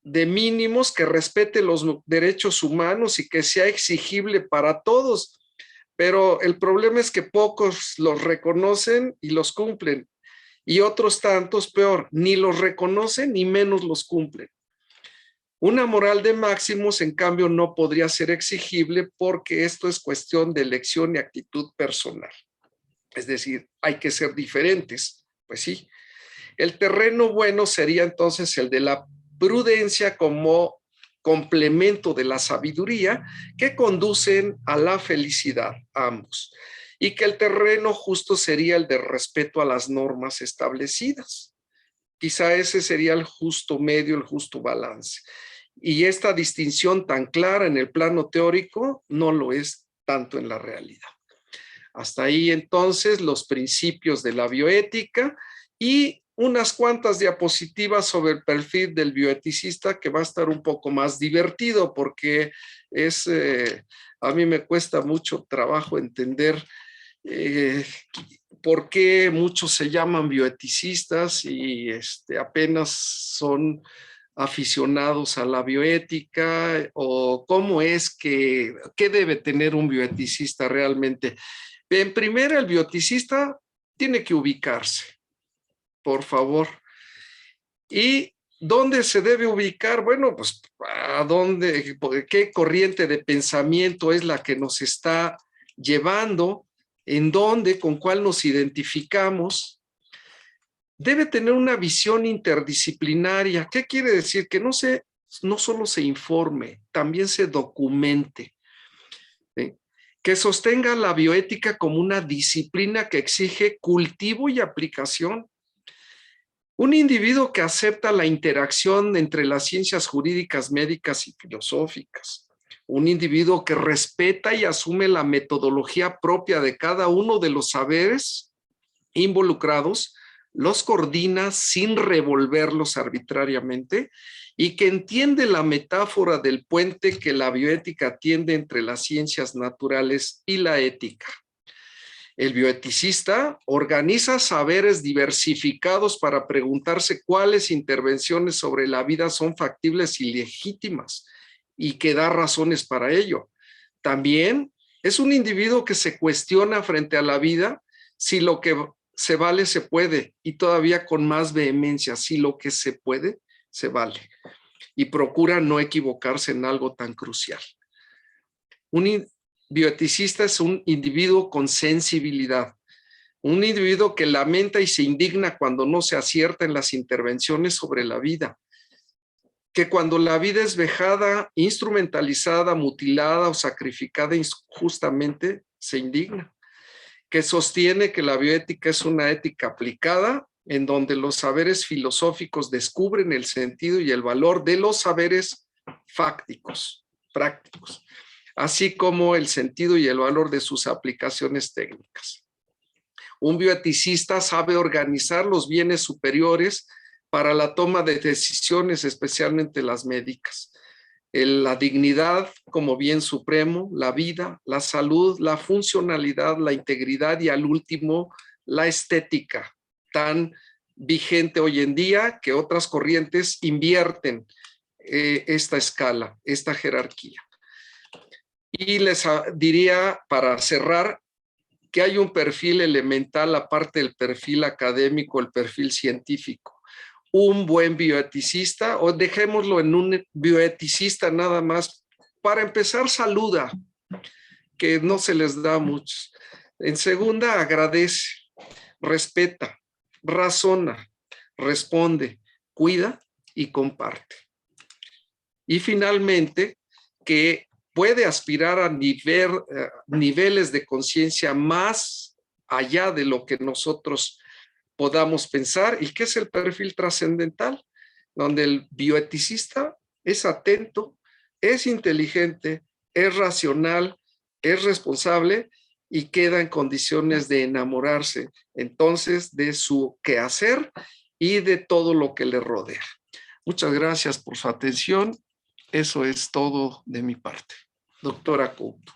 de mínimos, que respete los derechos humanos y que sea exigible para todos. Pero el problema es que pocos los reconocen y los cumplen, y otros tantos, peor, ni los reconocen ni menos los cumplen. Una moral de máximos, en cambio, no podría ser exigible porque esto es cuestión de elección y actitud personal. Es decir, hay que ser diferentes. Pues sí. El terreno bueno sería entonces el de la prudencia como complemento de la sabiduría que conducen a la felicidad, ambos. Y que el terreno justo sería el de respeto a las normas establecidas. Quizá ese sería el justo medio, el justo balance. Y esta distinción tan clara en el plano teórico no lo es tanto en la realidad. Hasta ahí entonces los principios de la bioética y unas cuantas diapositivas sobre el perfil del bioeticista, que va a estar un poco más divertido porque es, a mí me cuesta mucho trabajo entender por qué muchos se llaman bioeticistas y apenas son aficionados a la bioética, o cómo es que, ¿qué debe tener un bioeticista realmente? En primera, el bioeticista tiene que ubicarse, por favor. ¿Y dónde se debe ubicar? Bueno, pues ¿a dónde, qué corriente de pensamiento es la que nos está llevando? ¿En dónde? ¿Con cuál nos identificamos? Debe tener una visión interdisciplinaria. ¿Qué quiere decir? Que no solo se informe, también se documente. ¿Sí? Que sostenga la bioética como una disciplina que exige cultivo y aplicación. Un individuo que acepta la interacción entre las ciencias jurídicas, médicas y filosóficas. Un individuo que respeta y asume la metodología propia de cada uno de los saberes involucrados, los coordina sin revolverlos arbitrariamente y que entiende la metáfora del puente que la bioética tiende entre las ciencias naturales y la ética. El bioeticista organiza saberes diversificados para preguntarse cuáles intervenciones sobre la vida son factibles y legítimas y que da razones para ello. También es un individuo que se cuestiona frente a la vida si lo que se vale se puede, y todavía con más vehemencia, si lo que se puede se vale, y procura no equivocarse en algo tan crucial. Un bioeticista es un individuo con sensibilidad, un individuo que lamenta y se indigna cuando no se acierta en las intervenciones sobre la vida, que cuando la vida es vejada, instrumentalizada, mutilada o sacrificada injustamente, se indigna, que sostiene que la bioética es una ética aplicada en donde los saberes filosóficos descubren el sentido y el valor de los saberes fácticos, prácticos, así como el sentido y el valor de sus aplicaciones técnicas. Un bioeticista sabe organizar los bienes superiores para la toma de decisiones, especialmente las médicas. La dignidad como bien supremo, la vida, la salud, la funcionalidad, la integridad y al último, la estética, tan vigente hoy en día que otras corrientes invierten esta escala, esta jerarquía. Y les diría, para cerrar, que hay un perfil elemental aparte del perfil académico, el perfil científico. Un buen bioeticista, o dejémoslo en un bioeticista nada más, para empezar saluda, que no se les da mucho. En segunda, agradece, respeta, razona, responde, cuida y comparte. Y finalmente, que puede aspirar a niveles de conciencia más allá de lo que nosotros podamos pensar, y que es el perfil trascendental, donde el bioeticista es atento, es inteligente, es racional, es responsable y queda en condiciones de enamorarse entonces de su quehacer y de todo lo que le rodea. Muchas gracias por su atención. Eso es todo de mi parte. Doctora Couto.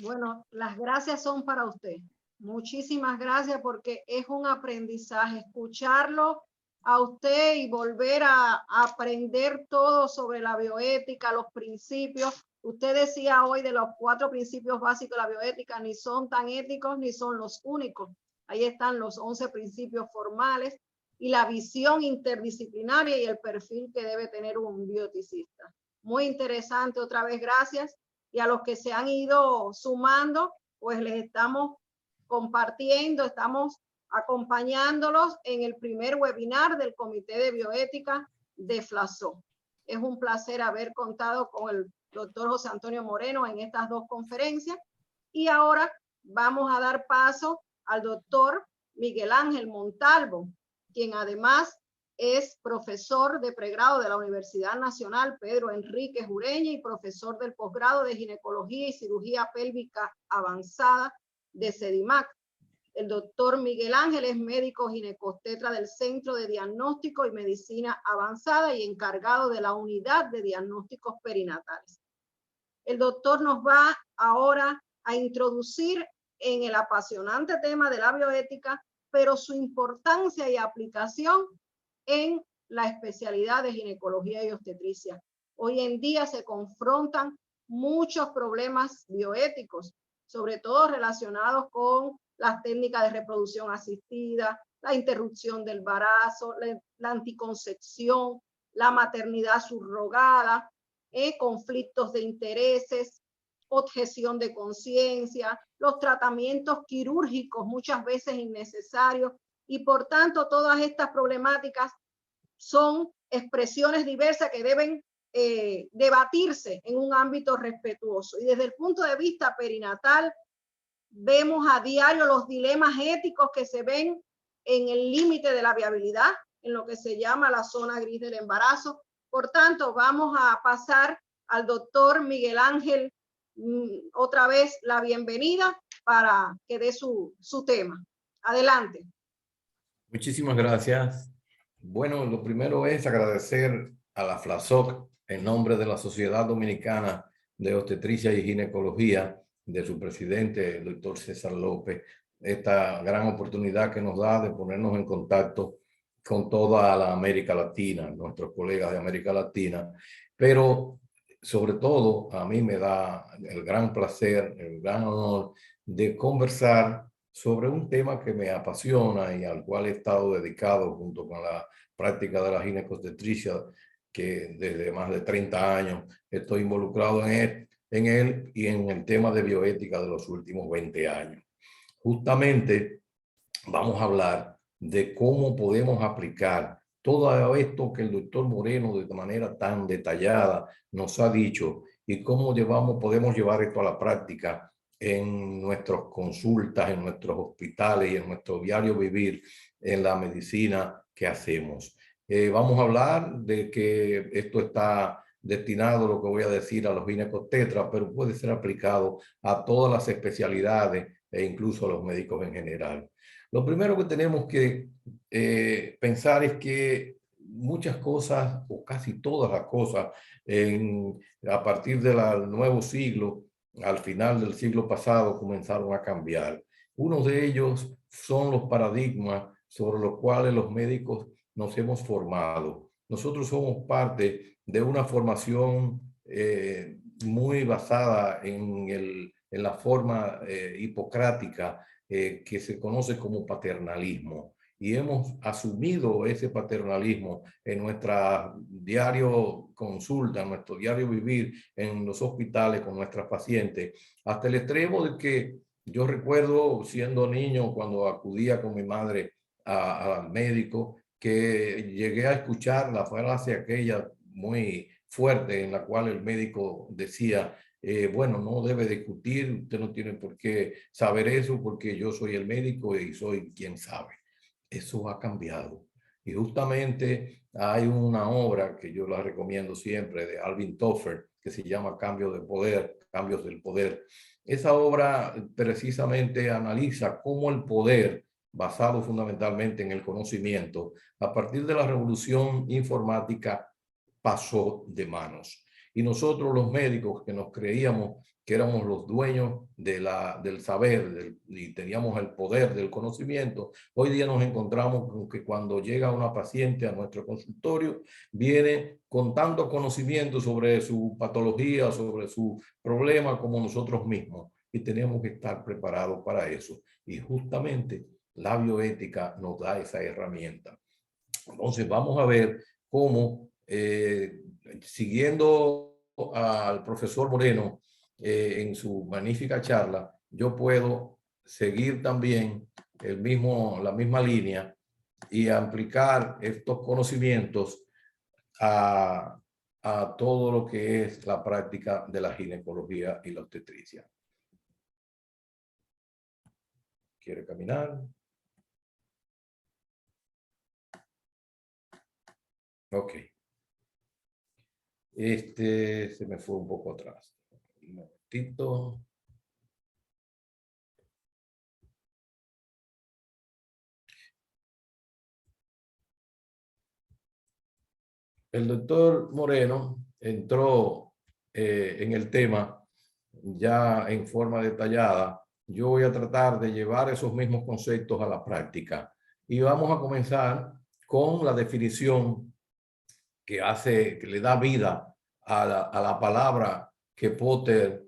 Bueno, las gracias son para usted. Muchísimas gracias porque es un aprendizaje escucharlo a usted y volver a aprender todo sobre la bioética, los principios. Usted decía hoy de los 4 principios básicos de la bioética, ni son tan éticos ni son los únicos. Ahí están los 11 principios formales y la visión interdisciplinaria y el perfil que debe tener un bioeticista. Muy interesante, otra vez gracias. Y a los que se han ido sumando, pues les estamos compartiendo, estamos acompañándolos en el primer webinar del Comité de Bioética de FLASO. Es un placer haber contado con el doctor José Antonio Moreno en estas 2 conferencias. Y ahora vamos a dar paso al doctor Miguel Ángel Montalvo, quien además es profesor de pregrado de la Universidad Nacional Pedro Enríquez Ureña y profesor del posgrado de Ginecología y Cirugía Pélvica Avanzada de CEDIMAC. El doctor Miguel Ángel es médico ginecostetra del Centro de Diagnóstico y Medicina Avanzada y encargado de la Unidad de Diagnósticos Perinatales. El doctor nos va ahora a introducir en el apasionante tema de la bioética, pero su importancia y aplicación en la especialidad de ginecología y obstetricia. Hoy en día se confrontan muchos problemas bioéticos, sobre todo relacionados con las técnicas de reproducción asistida, la interrupción del embarazo, la anticoncepción, la maternidad subrogada, conflictos de intereses, objeción de conciencia, los tratamientos quirúrgicos muchas veces innecesarios, y por tanto todas estas problemáticas son expresiones diversas que deben debatirse en un ámbito respetuoso. Y desde el punto de vista perinatal, vemos a diario los dilemas éticos que se ven en el límite de la viabilidad, en lo que se llama la zona gris del embarazo. Por tanto, vamos a pasar al doctor Miguel Ángel otra vez la bienvenida para que dé su tema. Adelante. Muchísimas gracias. Bueno, lo primero es agradecer a la FLASOC en nombre de la Sociedad Dominicana de Obstetricia y Ginecología, de su presidente, el doctor César López, esta gran oportunidad que nos da de ponernos en contacto con toda la América Latina, nuestros colegas de América Latina, pero sobre todo a mí me da el gran placer, el gran honor de conversar sobre un tema que me apasiona y al cual he estado dedicado junto con la práctica de la ginecostetricia, que desde más de 30 años estoy involucrado en él y en el tema de bioética de los últimos 20 años. Justamente vamos a hablar de cómo podemos aplicar todo esto que el doctor Moreno de manera tan detallada nos ha dicho y cómo podemos llevar esto a la práctica en nuestras consultas, en nuestros hospitales y en nuestro diario vivir en la medicina que hacemos. Vamos a hablar de que esto está destinado, lo que voy a decir, a los ginecostetras, pero puede ser aplicado a todas las especialidades e incluso a los médicos en general. Lo primero que tenemos que pensar es que muchas cosas, o casi todas las cosas, a partir del nuevo siglo, al final del siglo pasado, comenzaron a cambiar. Uno de ellos son los paradigmas sobre los cuales los médicos nos hemos formado. Nosotros somos parte de una formación muy basada en la forma hipocrática que se conoce como paternalismo. Y hemos asumido ese paternalismo en nuestra diario consulta, en nuestro diario vivir en los hospitales con nuestras pacientes, hasta el extremo de que yo recuerdo siendo niño cuando acudía con mi madre al médico, que llegué a escuchar la frase aquella muy fuerte en la cual el médico decía, bueno, no debe discutir, usted no tiene por qué saber eso porque yo soy el médico y soy quien sabe. Eso ha cambiado. Y justamente hay una obra que yo la recomiendo siempre de Alvin Toffler que se llama Cambios del Poder. Esa obra precisamente analiza cómo el poder, basado fundamentalmente en el conocimiento, a partir de la revolución informática pasó de manos. Y nosotros los médicos que nos creíamos que éramos los dueños del saber y teníamos el poder del conocimiento, hoy día nos encontramos con que cuando llega una paciente a nuestro consultorio, viene con tanto conocimiento sobre su patología, sobre su problema como nosotros mismos. Y tenemos que estar preparados para eso. Y justamente la bioética nos da esa herramienta. Entonces vamos a ver cómo, siguiendo al profesor Moreno en su magnífica charla, yo puedo seguir también la misma línea y aplicar estos conocimientos a todo lo que es la práctica de la ginecología y la obstetricia. ¿Quiere caminar? Ok. Se me fue un poco atrás. Un momentito. El doctor Moreno entró en el tema ya en forma detallada. Yo voy a tratar de llevar esos mismos conceptos a la práctica. Y vamos a comenzar con la definición que le da vida a la palabra que Potter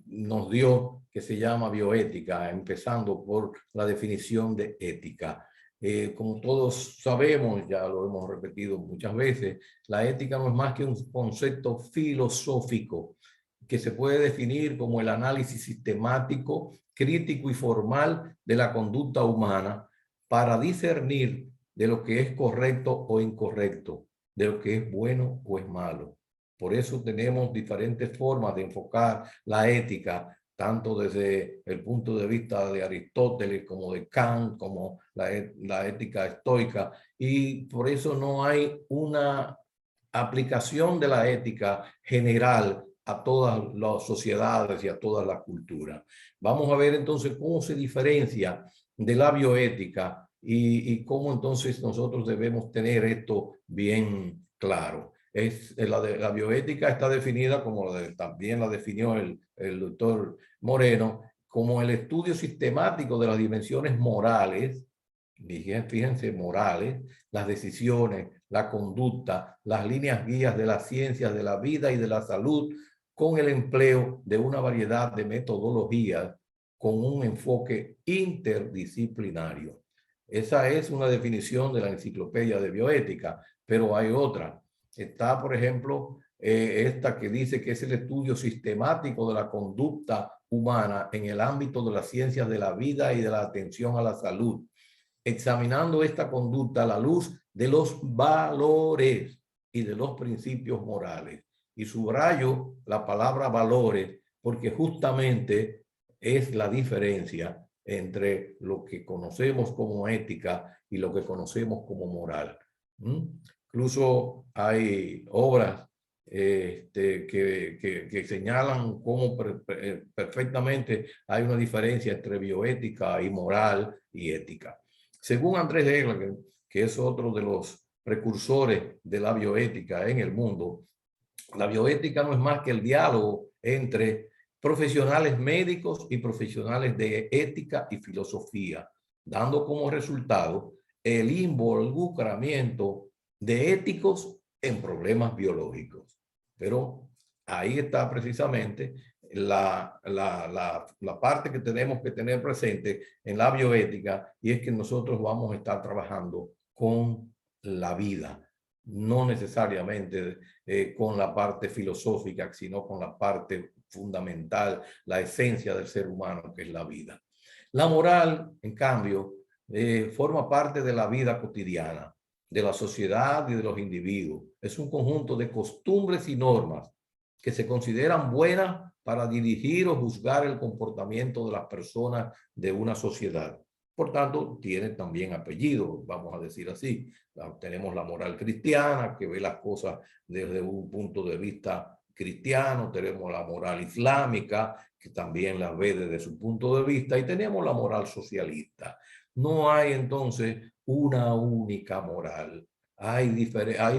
nos dio, que se llama bioética, empezando por la definición de ética. Como todos sabemos, ya lo hemos repetido muchas veces, la ética no es más que un concepto filosófico que se puede definir como el análisis sistemático, crítico y formal de la conducta humana para discernir de lo que es correcto o incorrecto, de lo que es bueno o es malo. Por eso tenemos diferentes formas de enfocar la ética, tanto desde el punto de vista de Aristóteles como de Kant, como la ética estoica, y por eso no hay una aplicación de la ética general a todas las sociedades y a todas las culturas. Vamos a ver entonces cómo se diferencia de la bioética y cómo entonces nosotros debemos tener esto bien claro. La bioética está definida como también la definió el doctor Moreno, como el estudio sistemático de las dimensiones morales, fíjense, morales, las decisiones, la conducta, las líneas guías de las ciencias de la vida y de la salud, con el empleo de una variedad de metodologías con un enfoque interdisciplinario. Esa es una definición de la Enciclopedia de Bioética, pero hay otra. Está, por ejemplo, esta que dice que es el estudio sistemático de la conducta humana en el ámbito de las ciencias de la vida y de la atención a la salud, examinando esta conducta a la luz de los valores y de los principios morales. Y subrayo la palabra valores porque justamente es la diferencia entre lo que conocemos como ética y lo que conocemos como moral. Incluso hay obras que señalan cómo perfectamente hay una diferencia entre bioética y moral y ética. Según Andrés Egler, que es otro de los precursores de la bioética en el mundo, la bioética no es más que el diálogo entre profesionales médicos y profesionales de ética y filosofía, dando como resultado el involucramiento de éticos en problemas biológicos. Pero ahí está precisamente la parte que tenemos que tener presente en la bioética, y es que nosotros vamos a estar trabajando con la vida, no necesariamente con la parte filosófica, sino con la parte fundamental, la esencia del ser humano, que es la vida. La moral, en cambio, forma parte de la vida cotidiana, de la sociedad y de los individuos. Es un conjunto de costumbres y normas que se consideran buenas para dirigir o juzgar el comportamiento de las personas de una sociedad. Por tanto, tiene también apellido, vamos a decir así. Tenemos la moral cristiana, que ve las cosas desde un punto de vista cristiano. Tenemos la moral islámica, que también las ve desde su punto de vista. Y tenemos la moral socialista. No hay entonces una única moral. Hay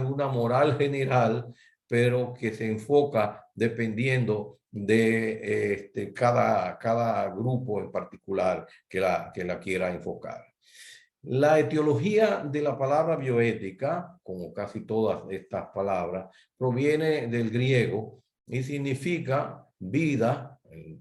una moral general, pero que se enfoca dependiendo de cada grupo en particular que la quiera enfocar. La etiología de la palabra bioética, como casi todas estas palabras, proviene del griego y significa vida,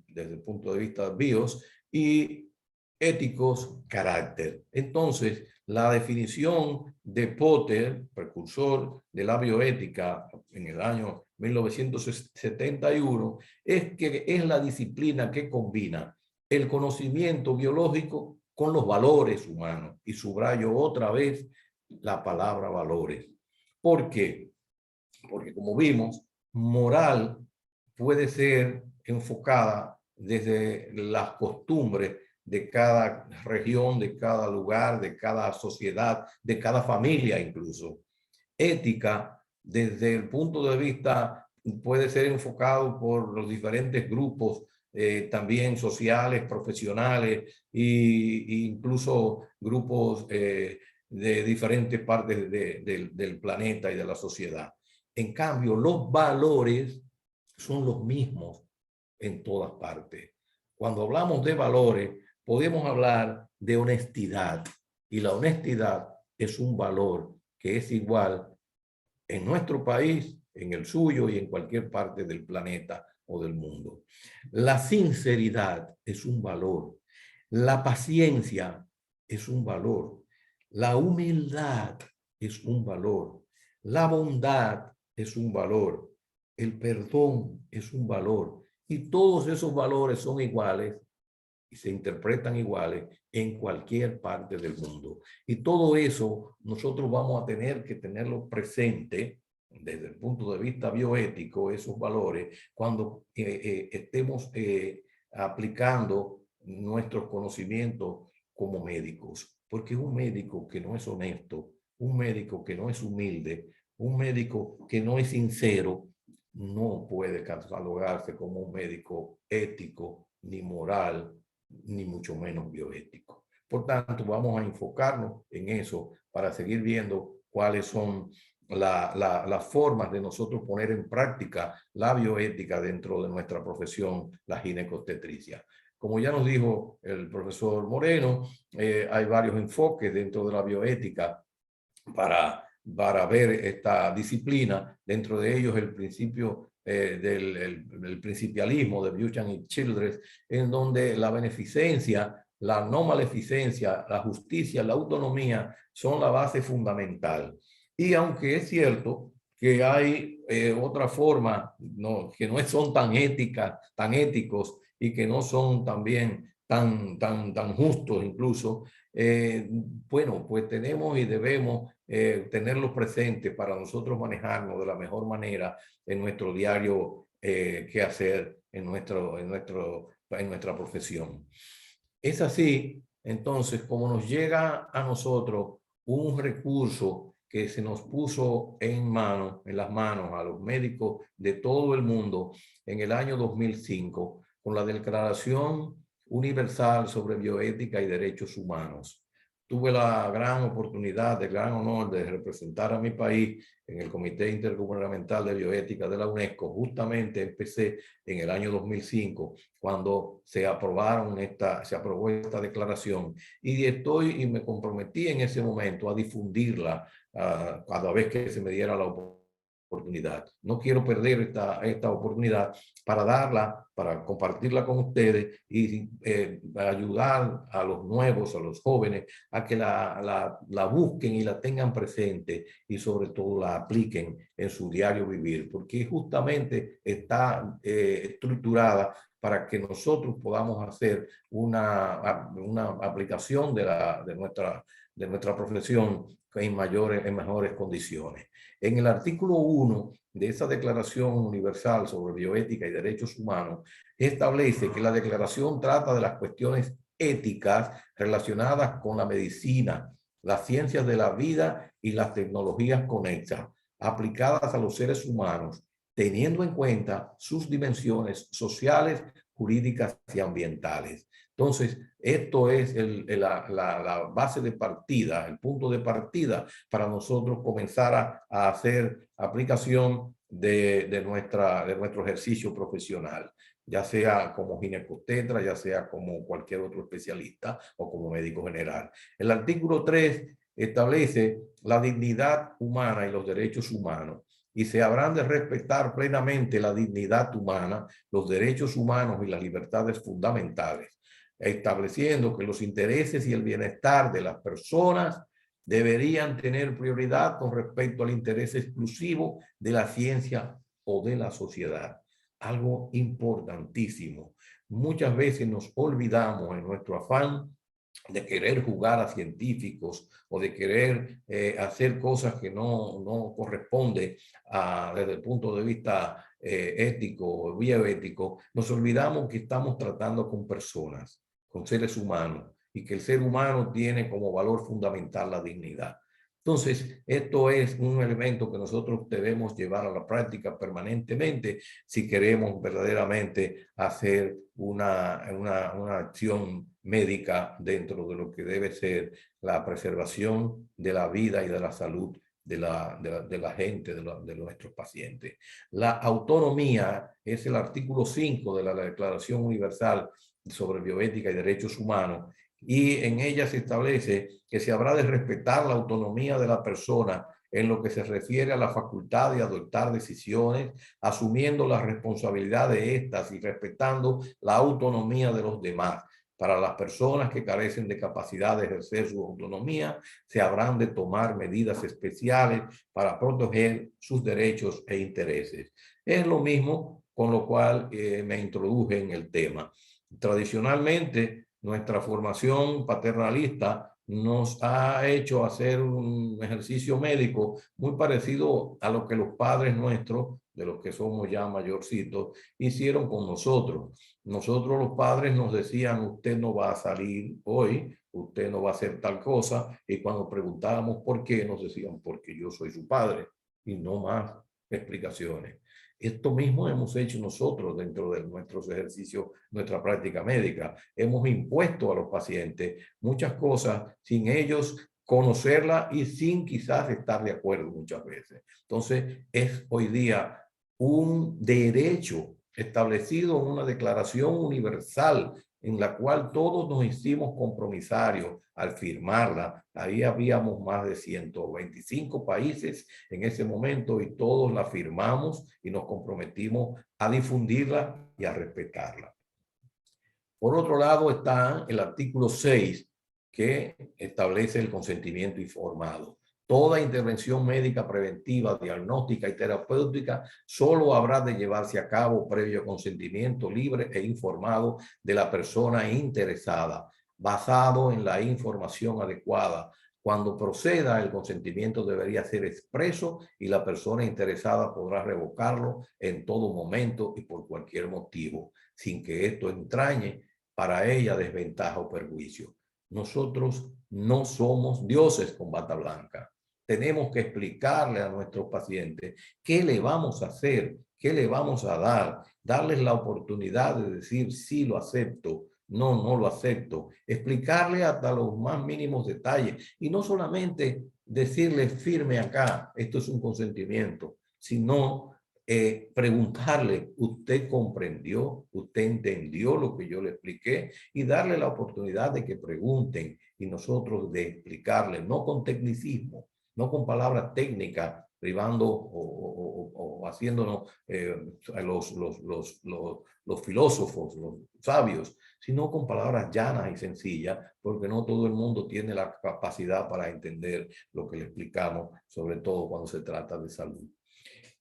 desde el punto de vista de bios, y éticos, carácter. Entonces, la definición de Potter, precursor de la bioética en el año 1971, es que es la disciplina que combina el conocimiento biológico con los valores humanos. Y subrayo otra vez la palabra valores. ¿Por qué? Porque como vimos, moral puede ser enfocada desde las costumbres de cada región, de cada lugar, de cada sociedad, de cada familia incluso. Ética, desde el punto de vista, puede ser enfocado por los diferentes grupos también sociales, profesionales e incluso grupos de diferentes partes del planeta y de la sociedad. En cambio, los valores son los mismos en todas partes. Cuando hablamos de valores, podemos hablar de honestidad, y la honestidad es un valor que es igual en nuestro país, en el suyo y en cualquier parte del planeta o del mundo. La sinceridad es un valor. La paciencia es un valor. La humildad es un valor. La bondad es un valor. El perdón es un valor. Y todos esos valores son iguales y se interpretan iguales en cualquier parte del mundo. Y todo eso nosotros vamos a tener que tenerlo presente desde el punto de vista bioético, esos valores, cuando estemos aplicando nuestros conocimientos como médicos. Porque un médico que no es honesto, un médico que no es humilde, un médico que no es sincero, no puede catalogarse como un médico ético, ni moral, ni mucho menos bioético. Por tanto, vamos a enfocarnos en eso para seguir viendo cuáles son las formas de nosotros poner en práctica la bioética dentro de nuestra profesión, la ginecobstetricia. Como ya nos dijo el profesor Moreno, hay varios enfoques dentro de la bioética para ver esta disciplina. Dentro de ellos el principio del principialismo de Buchan y Childress, en donde la beneficencia, la no maleficencia, la justicia, la autonomía son la base fundamental. Y aunque es cierto que hay otra forma que no son tan éticas, tan éticos, y que no son también tan justos incluso, bueno, pues tenemos y debemos tenerlos presentes para nosotros manejarnos de la mejor manera en nuestro diario quehacer, en nuestra profesión. Es así, entonces, como nos llega a nosotros un recurso que se nos puso en las manos a los médicos de todo el mundo en el año 2005, con la Declaración Universal sobre Bioética y Derechos Humanos. Tuve la gran oportunidad, el gran honor de representar a mi país en el Comité Intergubernamental de Bioética de la UNESCO. Justamente empecé en el año 2005, cuando se aprobó esta declaración, y me comprometí en ese momento a difundirla cada vez que se me diera la oportunidad. No quiero perder esta oportunidad para compartirla con ustedes y ayudar a los nuevos, a los jóvenes, a que la busquen y la tengan presente, y sobre todo la apliquen en su diario vivir, porque justamente está estructurada para que nosotros podamos hacer una aplicación de nuestra profesión en mejores condiciones. En el artículo 1 de esa Declaración Universal sobre Bioética y Derechos Humanos, establece que la declaración trata de las cuestiones éticas relacionadas con la medicina, las ciencias de la vida y las tecnologías conexas, aplicadas a los seres humanos, teniendo en cuenta sus dimensiones sociales, jurídicas y ambientales. Entonces, esto es la base de partida, el punto de partida para nosotros comenzar a hacer aplicación de nuestro ejercicio profesional, ya sea como ginecostetra, ya sea como cualquier otro especialista o como médico general. El artículo 3 establece la dignidad humana y los derechos humanos, y se habrán de respetar plenamente la dignidad humana, los derechos humanos y las libertades fundamentales, estableciendo que los intereses y el bienestar de las personas deberían tener prioridad con respecto al interés exclusivo de la ciencia o de la sociedad. Algo importantísimo. Muchas veces nos olvidamos en nuestro afán de querer jugar a científicos o de querer hacer cosas que no corresponden desde el punto de vista ético o bioético. Nos olvidamos que estamos tratando con personas, con seres humanos, y que el ser humano tiene como valor fundamental la dignidad. Entonces, esto es un elemento que nosotros debemos llevar a la práctica permanentemente si queremos verdaderamente hacer una acción médica dentro de lo que debe ser la preservación de la vida y de la salud de la gente, de nuestros pacientes. La autonomía es el artículo 5 de la Declaración Universal sobre Bioética y Derechos Humanos, y en ella se establece que se habrá de respetar la autonomía de la persona en lo que se refiere a la facultad de adoptar decisiones, asumiendo la responsabilidad de estas y respetando la autonomía de los demás. Para las personas que carecen de capacidad de ejercer su autonomía, se habrán de tomar medidas especiales para proteger sus derechos e intereses. Es lo mismo con lo cual me introduje en el tema. Tradicionalmente, nuestra formación paternalista nos ha hecho hacer un ejercicio médico muy parecido a lo que los padres nuestros, de los que somos ya mayorcitos, hicieron con nosotros. Nosotros los padres nos decían: usted no va a salir hoy, usted no va a hacer tal cosa, y cuando preguntábamos por qué, nos decían: porque yo soy su padre, y no más explicaciones. Esto mismo hemos hecho nosotros dentro de nuestros ejercicios, nuestra práctica médica. Hemos impuesto a los pacientes muchas cosas sin ellos conocerla y sin quizás estar de acuerdo muchas veces. Entonces, es hoy día un derecho establecido en una declaración universal en la cual todos nos hicimos compromisarios al firmarla. Ahí habíamos más de 125 países en ese momento y todos la firmamos y nos comprometimos a difundirla y a respetarla. Por otro lado está el artículo 6, que establece el consentimiento informado. Toda intervención médica preventiva, diagnóstica y terapéutica solo habrá de llevarse a cabo previo consentimiento libre e informado de la persona interesada, basado en la información adecuada. Cuando proceda, el consentimiento debería ser expreso y la persona interesada podrá revocarlo en todo momento y por cualquier motivo, sin que esto entrañe para ella desventaja o perjuicio. Nosotros no somos dioses con bata blanca. Tenemos que explicarle a nuestros pacientes qué le vamos a hacer, qué le vamos a dar, darles la oportunidad de decir sí lo acepto, no lo acepto, explicarle hasta los más mínimos detalles y no solamente decirle firme acá, esto es un consentimiento, sino preguntarle: ¿usted comprendió? ¿Usted entendió lo que yo le expliqué? Y darle la oportunidad de que pregunten y nosotros de explicarle, no con tecnicismo, no con palabras técnicas, privando o haciéndonos los filósofos, los sabios, sino con palabras llanas y sencillas, porque no todo el mundo tiene la capacidad para entender lo que le explicamos, sobre todo cuando se trata de salud.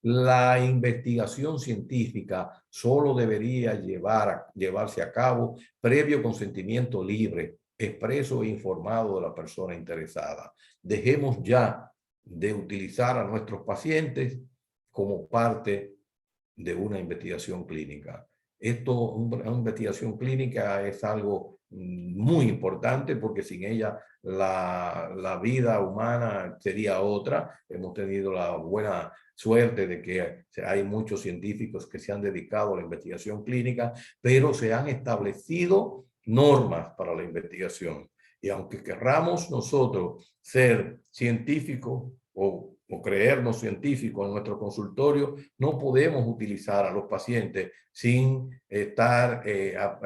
La investigación científica solo debería llevarse a cabo previo consentimiento libre, expreso e informado de la persona interesada. Dejemos ya de utilizar a nuestros pacientes como parte de una investigación clínica. Una investigación clínica es algo muy importante porque sin ella la vida humana sería otra. Hemos tenido la buena suerte de que hay muchos científicos que se han dedicado a la investigación clínica, pero se han establecido normas para la investigación. Y aunque querramos nosotros ser científicos o creernos científicos en nuestro consultorio, no podemos utilizar a los pacientes sin estar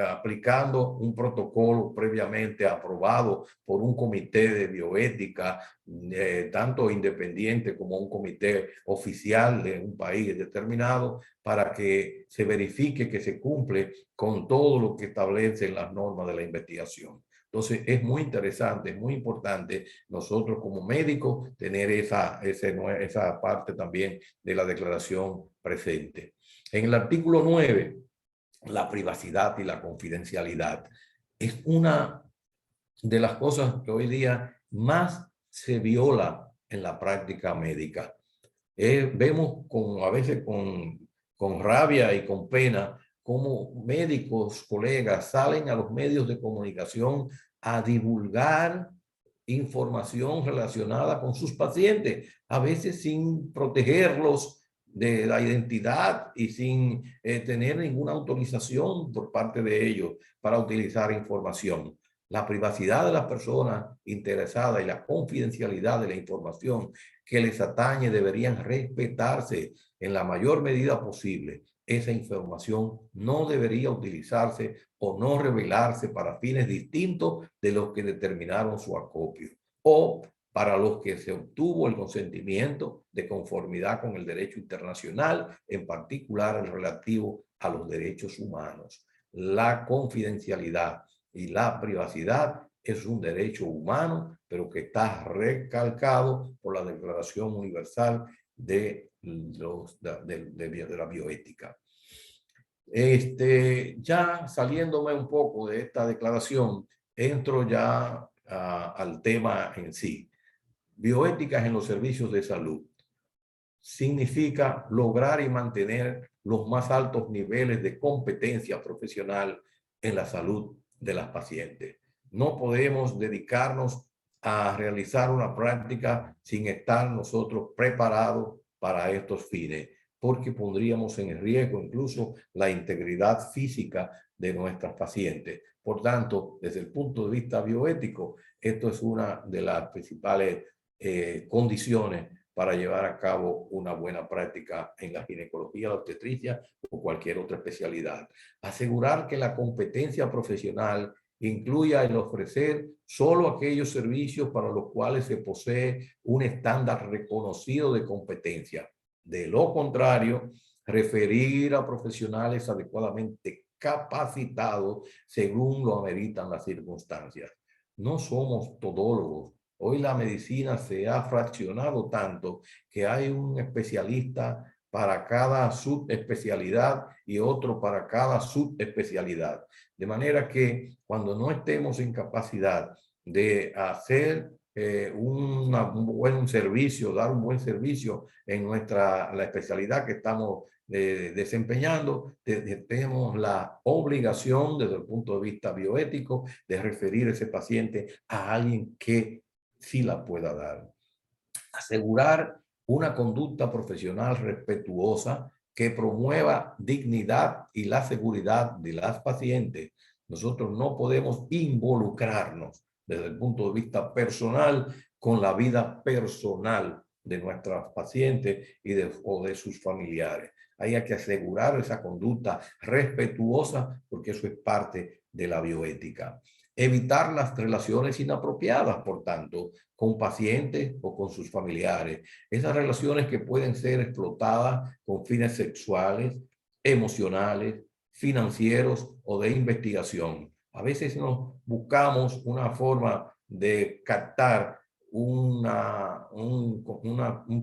aplicando un protocolo previamente aprobado por un comité de bioética, tanto independiente como un comité oficial de un país determinado, para que se verifique que se cumple con todo lo que establecen las normas de la investigación. Entonces, es muy interesante, es muy importante nosotros como médicos tener esa parte también de la declaración presente. En el artículo 9, la privacidad y la confidencialidad es una de las cosas que hoy día más se viola en la práctica médica. Vemos a veces con rabia y con pena cómo médicos, colegas, salen a los medios de comunicación a divulgar información relacionada con sus pacientes, a veces sin protegerlos de la identidad y sin tener ninguna autorización por parte de ellos para utilizar información. La privacidad de las personas interesadas y la confidencialidad de la información que les atañe deberían respetarse en la mayor medida posible. Esa información no debería utilizarse o no revelarse para fines distintos de los que determinaron su acopio o para los que se obtuvo el consentimiento de conformidad con el derecho internacional, en particular el relativo a los derechos humanos. La confidencialidad y la privacidad es un derecho humano, pero que está recalcado por la Declaración Universal de la bioética. Ya saliéndome un poco de esta declaración, entro ya al tema en sí. Bioéticas en los servicios de salud significa lograr y mantener los más altos niveles de competencia profesional en la salud de las pacientes. No podemos dedicarnos a realizar una práctica sin estar nosotros preparados para estos fines, porque pondríamos en riesgo incluso la integridad física de nuestras pacientes. Por tanto, desde el punto de vista bioético, esto es una de las principales condiciones para llevar a cabo una buena práctica en la ginecología, la obstetricia o cualquier otra especialidad. Asegurar que la competencia profesional incluya el ofrecer solo aquellos servicios para los cuales se posee un estándar reconocido de competencia. De lo contrario, referir a profesionales adecuadamente capacitados según lo ameritan las circunstancias. No somos todólogos. Hoy la medicina se ha fraccionado tanto que hay un especialista para cada subespecialidad y otro para cada subespecialidad. De manera que cuando no estemos en capacidad de hacer un buen servicio, dar un buen servicio en la especialidad que estamos desempeñando, tenemos la obligación desde el punto de vista bioético de referir ese paciente a alguien que sí la pueda dar. Asegurar una conducta profesional respetuosa que promueva dignidad y la seguridad de las pacientes. Nosotros no podemos involucrarnos desde el punto de vista personal con la vida personal de nuestras pacientes o de sus familiares. Hay que asegurar esa conducta respetuosa porque eso es parte de la bioética. Evitar las relaciones inapropiadas, por tanto, con pacientes o con sus familiares. Esas relaciones que pueden ser explotadas con fines sexuales, emocionales, financieros o de investigación. A veces nos buscamos una forma de captar un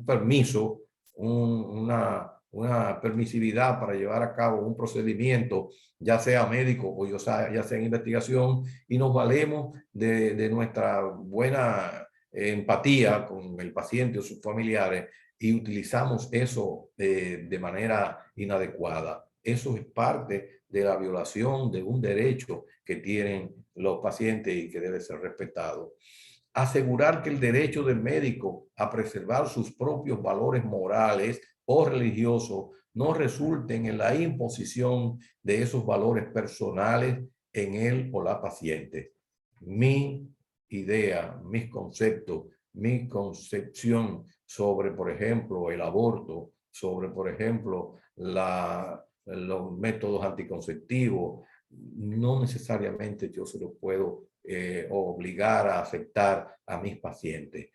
permiso, una permisividad para llevar a cabo un procedimiento, ya sea médico o ya sea en investigación, y nos valemos de nuestra buena empatía con el paciente o sus familiares y utilizamos eso de manera inadecuada. Eso es parte de la violación de un derecho que tienen los pacientes y que debe ser respetado. Asegurar que el derecho del médico a preservar sus propios valores morales o religiosos no resulten en la imposición de esos valores personales en él o la paciente. Mi idea, mis conceptos, mi concepción sobre, por ejemplo, el aborto, sobre, por ejemplo, los métodos anticonceptivos, no necesariamente yo se los puedo obligar a aceptar a mis pacientes.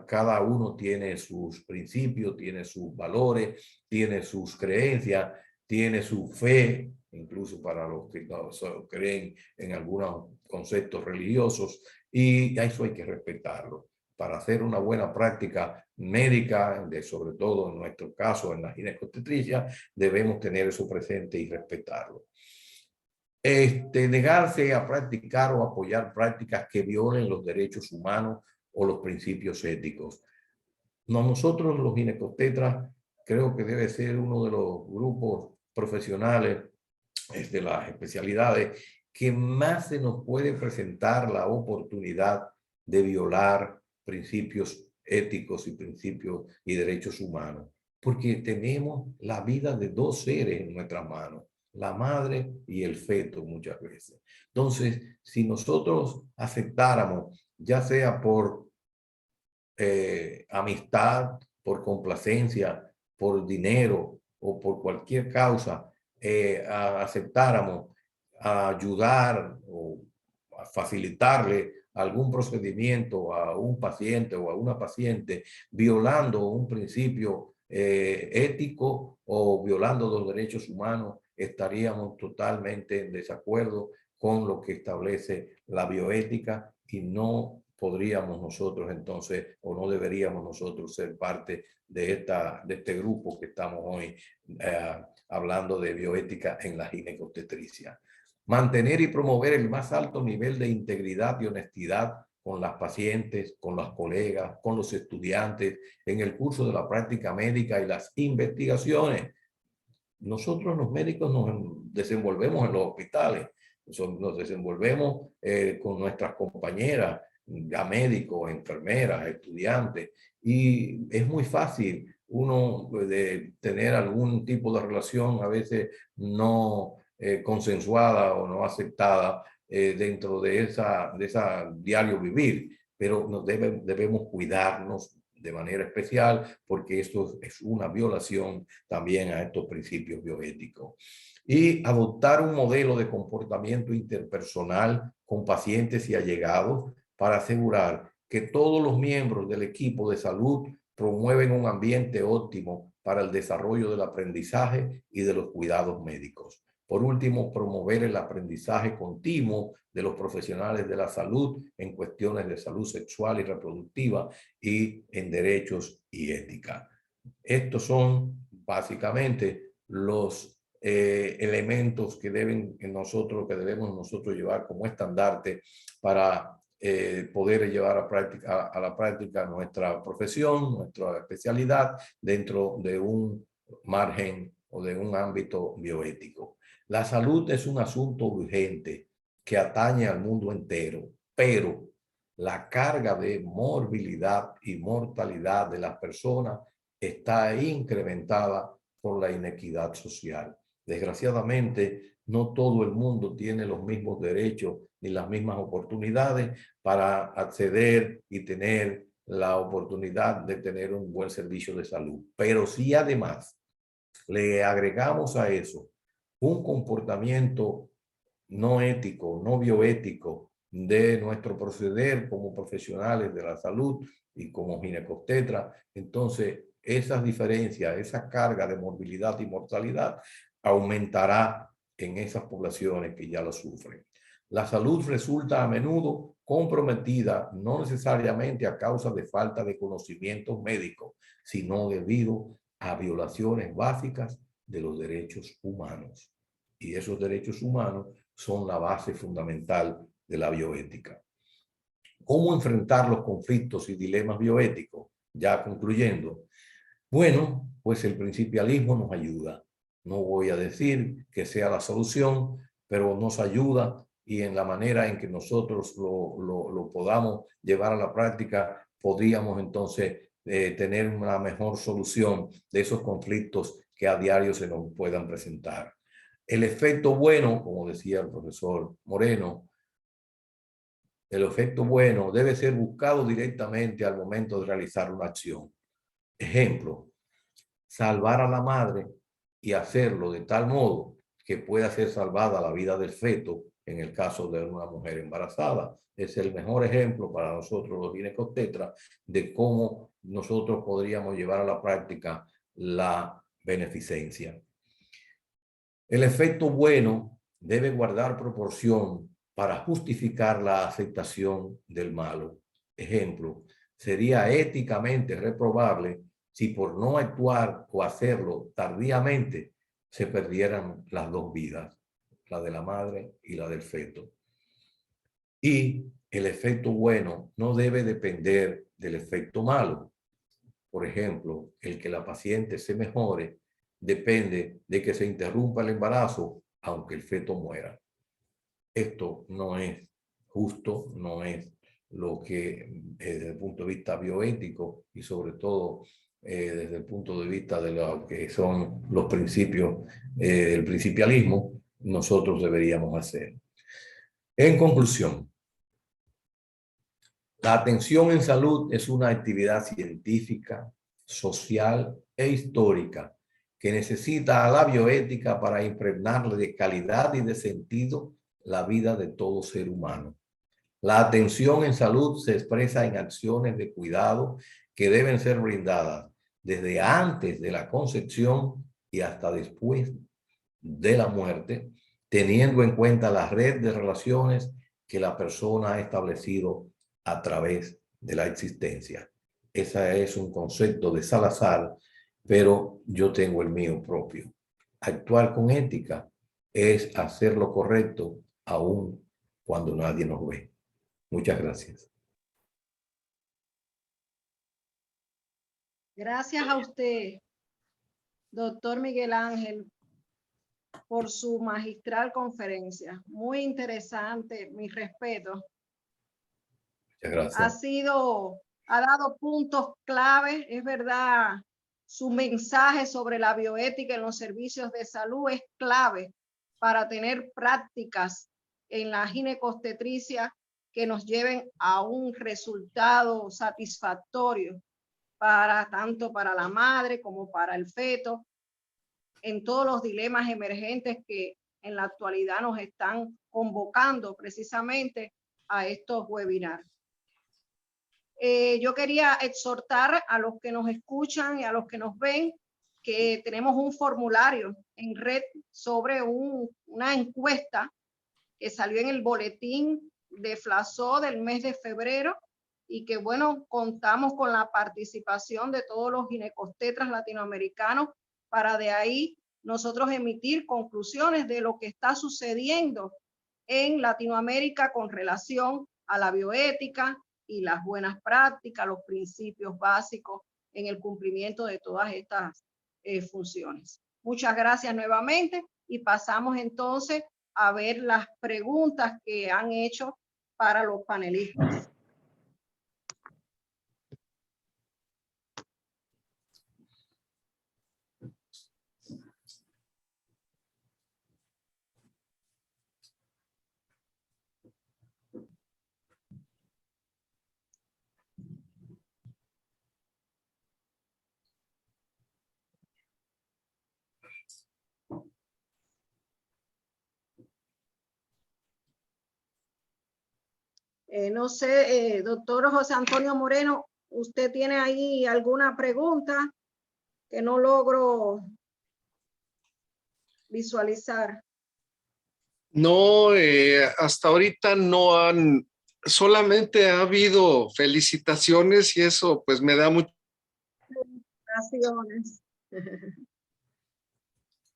Cada uno tiene sus principios, tiene sus valores, tiene sus creencias, tiene su fe, incluso para los que no creen en algunos conceptos religiosos, y eso hay que respetarlo. Para hacer una buena práctica médica, sobre todo en nuestro caso en la ginecobstetricia, debemos tener eso presente y respetarlo. Negarse a practicar o apoyar prácticas que violen los derechos humanos o los principios éticos. Nosotros los ginecobstetras creo que debe ser uno de los grupos profesionales de las especialidades que más se nos puede presentar la oportunidad de violar principios éticos y principios y derechos humanos, porque tenemos la vida de dos seres en nuestras manos, la madre y el feto muchas veces. Entonces, si nosotros aceptáramos, ya sea por amistad, por complacencia, por dinero o por cualquier causa, aceptáramos a ayudar o a facilitarle algún procedimiento a un paciente o a una paciente violando un principio ético o violando los derechos humanos, estaríamos totalmente en desacuerdo con lo que establece la bioética y no podríamos nosotros entonces, o no deberíamos nosotros ser parte de este grupo que estamos hoy hablando de bioética en la ginecobstetricia. Mantener y promover el más alto nivel de integridad y honestidad con las pacientes, con los colegas, con los estudiantes, en el curso de la práctica médica y las investigaciones. Nosotros los médicos nos desenvolvemos en los hospitales, nos desenvolvemos con nuestras compañeras, ya médicos, enfermeras, estudiantes, y es muy fácil uno de tener algún tipo de relación a veces no consensuada o no aceptada dentro de esa diario vivir, pero debemos cuidarnos de manera especial porque esto es una violación también a estos principios bioéticos. Y adoptar un modelo de comportamiento interpersonal con pacientes y allegados para asegurar que todos los miembros del equipo de salud promueven un ambiente óptimo para el desarrollo del aprendizaje y de los cuidados médicos. Por último, promover el aprendizaje continuo de los profesionales de la salud en cuestiones de salud sexual y reproductiva y en derechos y ética. Estos son básicamente los elementos que debemos nosotros llevar como estandarte para poder llevar a la práctica nuestra profesión, nuestra especialidad dentro de un margen o de un ámbito bioético. La salud es un asunto urgente que atañe al mundo entero, pero la carga de morbilidad y mortalidad de las personas está incrementada por la inequidad social. Desgraciadamente, no todo el mundo tiene los mismos derechos ni las mismas oportunidades para acceder y tener la oportunidad de tener un buen servicio de salud. Pero si además le agregamos a eso un comportamiento no ético, no bioético de nuestro proceder como profesionales de la salud y como ginecobstetras, entonces esas diferencias, esa carga de morbilidad y mortalidad aumentará en esas poblaciones que ya lo sufren. La salud resulta a menudo comprometida no necesariamente a causa de falta de conocimientos médicos, sino debido a violaciones básicas de los derechos humanos. Y esos derechos humanos son la base fundamental de la bioética. ¿Cómo enfrentar los conflictos y dilemas bioéticos? Ya concluyendo. Bueno, pues el principialismo nos ayuda. No voy a decir que sea la solución, pero nos ayuda, y en la manera en que nosotros lo podamos llevar a la práctica, podríamos entonces tener una mejor solución de esos conflictos que a diario se nos puedan presentar. El efecto bueno, como decía el profesor Moreno, el efecto bueno debe ser buscado directamente al momento de realizar una acción. Ejemplo, salvar a la madre y hacerlo de tal modo que pueda ser salvada la vida del feto en el caso de una mujer embarazada. Es el mejor ejemplo para nosotros los ginecobstetras de cómo nosotros podríamos llevar a la práctica la beneficencia. El efecto bueno debe guardar proporción para justificar la aceptación del malo. Ejemplo, sería éticamente reprobable si por no actuar o hacerlo tardíamente se perdieran las dos vidas, la de la madre y la del feto. Y el efecto bueno no debe depender del efecto malo. Por ejemplo, el que la paciente se mejore depende de que se interrumpa el embarazo, aunque el feto muera. Esto no es justo, no es lo que desde el punto de vista bioético y sobre todo desde el punto de vista de lo que son los principios del principialismo, nosotros deberíamos hacer. En conclusión, la atención en salud es una actividad científica, social e histórica que necesita a la bioética para impregnarle de calidad y de sentido la vida de todo ser humano. La atención en salud se expresa en acciones de cuidado que deben ser brindadas desde antes de la concepción y hasta después de la muerte, teniendo en cuenta la red de relaciones que la persona ha establecido a través de la existencia. Ese es un concepto de Salazar, pero yo tengo el mío propio. Actuar con ética es hacer lo correcto aún cuando nadie nos ve. Muchas gracias. Gracias a usted, doctor Miguel Ángel, por su magistral conferencia. Muy interesante, mi respeto. Muchas gracias. Ha dado puntos claves, es verdad, su mensaje sobre la bioética en los servicios de salud es clave para tener prácticas en la ginecobstetricia que nos lleven a un resultado satisfactorio tanto para la madre como para el feto, en todos los dilemas emergentes que en la actualidad nos están convocando precisamente a estos webinars. Yo quería exhortar a los que nos escuchan y a los que nos ven que tenemos un formulario en red sobre una encuesta que salió en el boletín de FLASO del mes de febrero y que, bueno, contamos con la participación de todos los ginecobstetras latinoamericanos para de ahí nosotros emitir conclusiones de lo que está sucediendo en Latinoamérica con relación a la bioética y las buenas prácticas, los principios básicos en el cumplimiento de todas estas funciones. Muchas gracias nuevamente y pasamos entonces a ver las preguntas que han hecho para los panelistas. No sé, doctor José Antonio Moreno, ¿usted tiene ahí alguna pregunta que no logro visualizar? No, hasta ahorita no han, solamente ha habido felicitaciones y eso pues me da mucho. Gracias.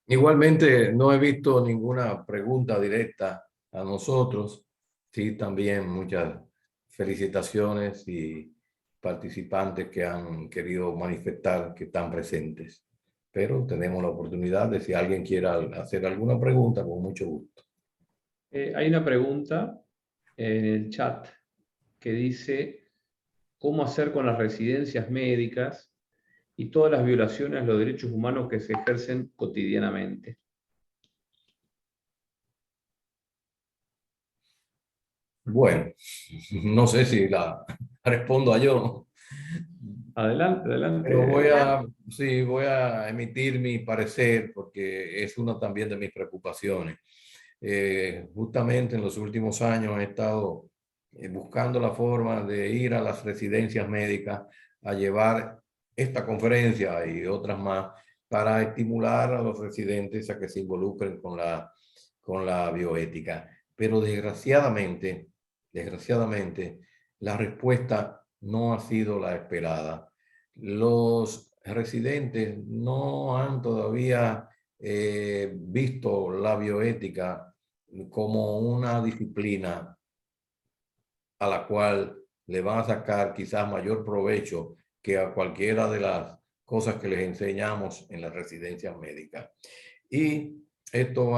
Igualmente, no he visto ninguna pregunta directa a nosotros. Sí, también muchas felicitaciones y participantes que han querido manifestar que están presentes. pero tenemos la oportunidad de si alguien quiere hacer alguna pregunta, con mucho gusto. Hay una pregunta en el chat que dice, ¿cómo hacer con las residencias médicas y todas las violaciones a los derechos humanos que se ejercen cotidianamente? Bueno, no sé si la respondo a yo. Adelante, adelante. Pero sí, voy a emitir mi parecer porque es una también de mis preocupaciones. Justamente en los últimos años he estado buscando la forma de ir a las residencias médicas a llevar esta conferencia y otras más para estimular a los residentes a que se involucren con la bioética. Pero desgraciadamente, la respuesta no ha sido la esperada. Los residentes no han todavía visto la bioética como una disciplina a la cual le van a sacar quizás mayor provecho que a cualquiera de las cosas que les enseñamos en las residencias médicas. Y esto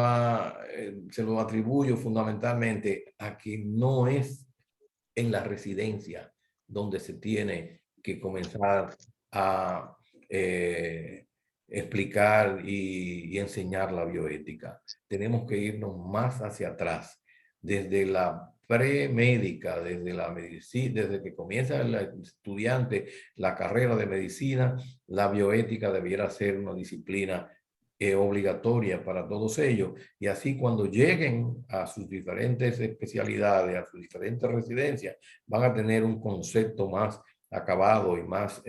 se lo atribuyo fundamentalmente a que no es en la residencia donde se tiene que comenzar a explicar y enseñar la bioética. Tenemos que irnos más hacia atrás, desde la premédica, desde la medicina, desde que comienza el estudiante la carrera de medicina, la bioética debiera ser una disciplina obligatoria para todos ellos, y así cuando lleguen a sus diferentes especialidades, a sus diferentes residencias, van a tener un concepto más acabado y más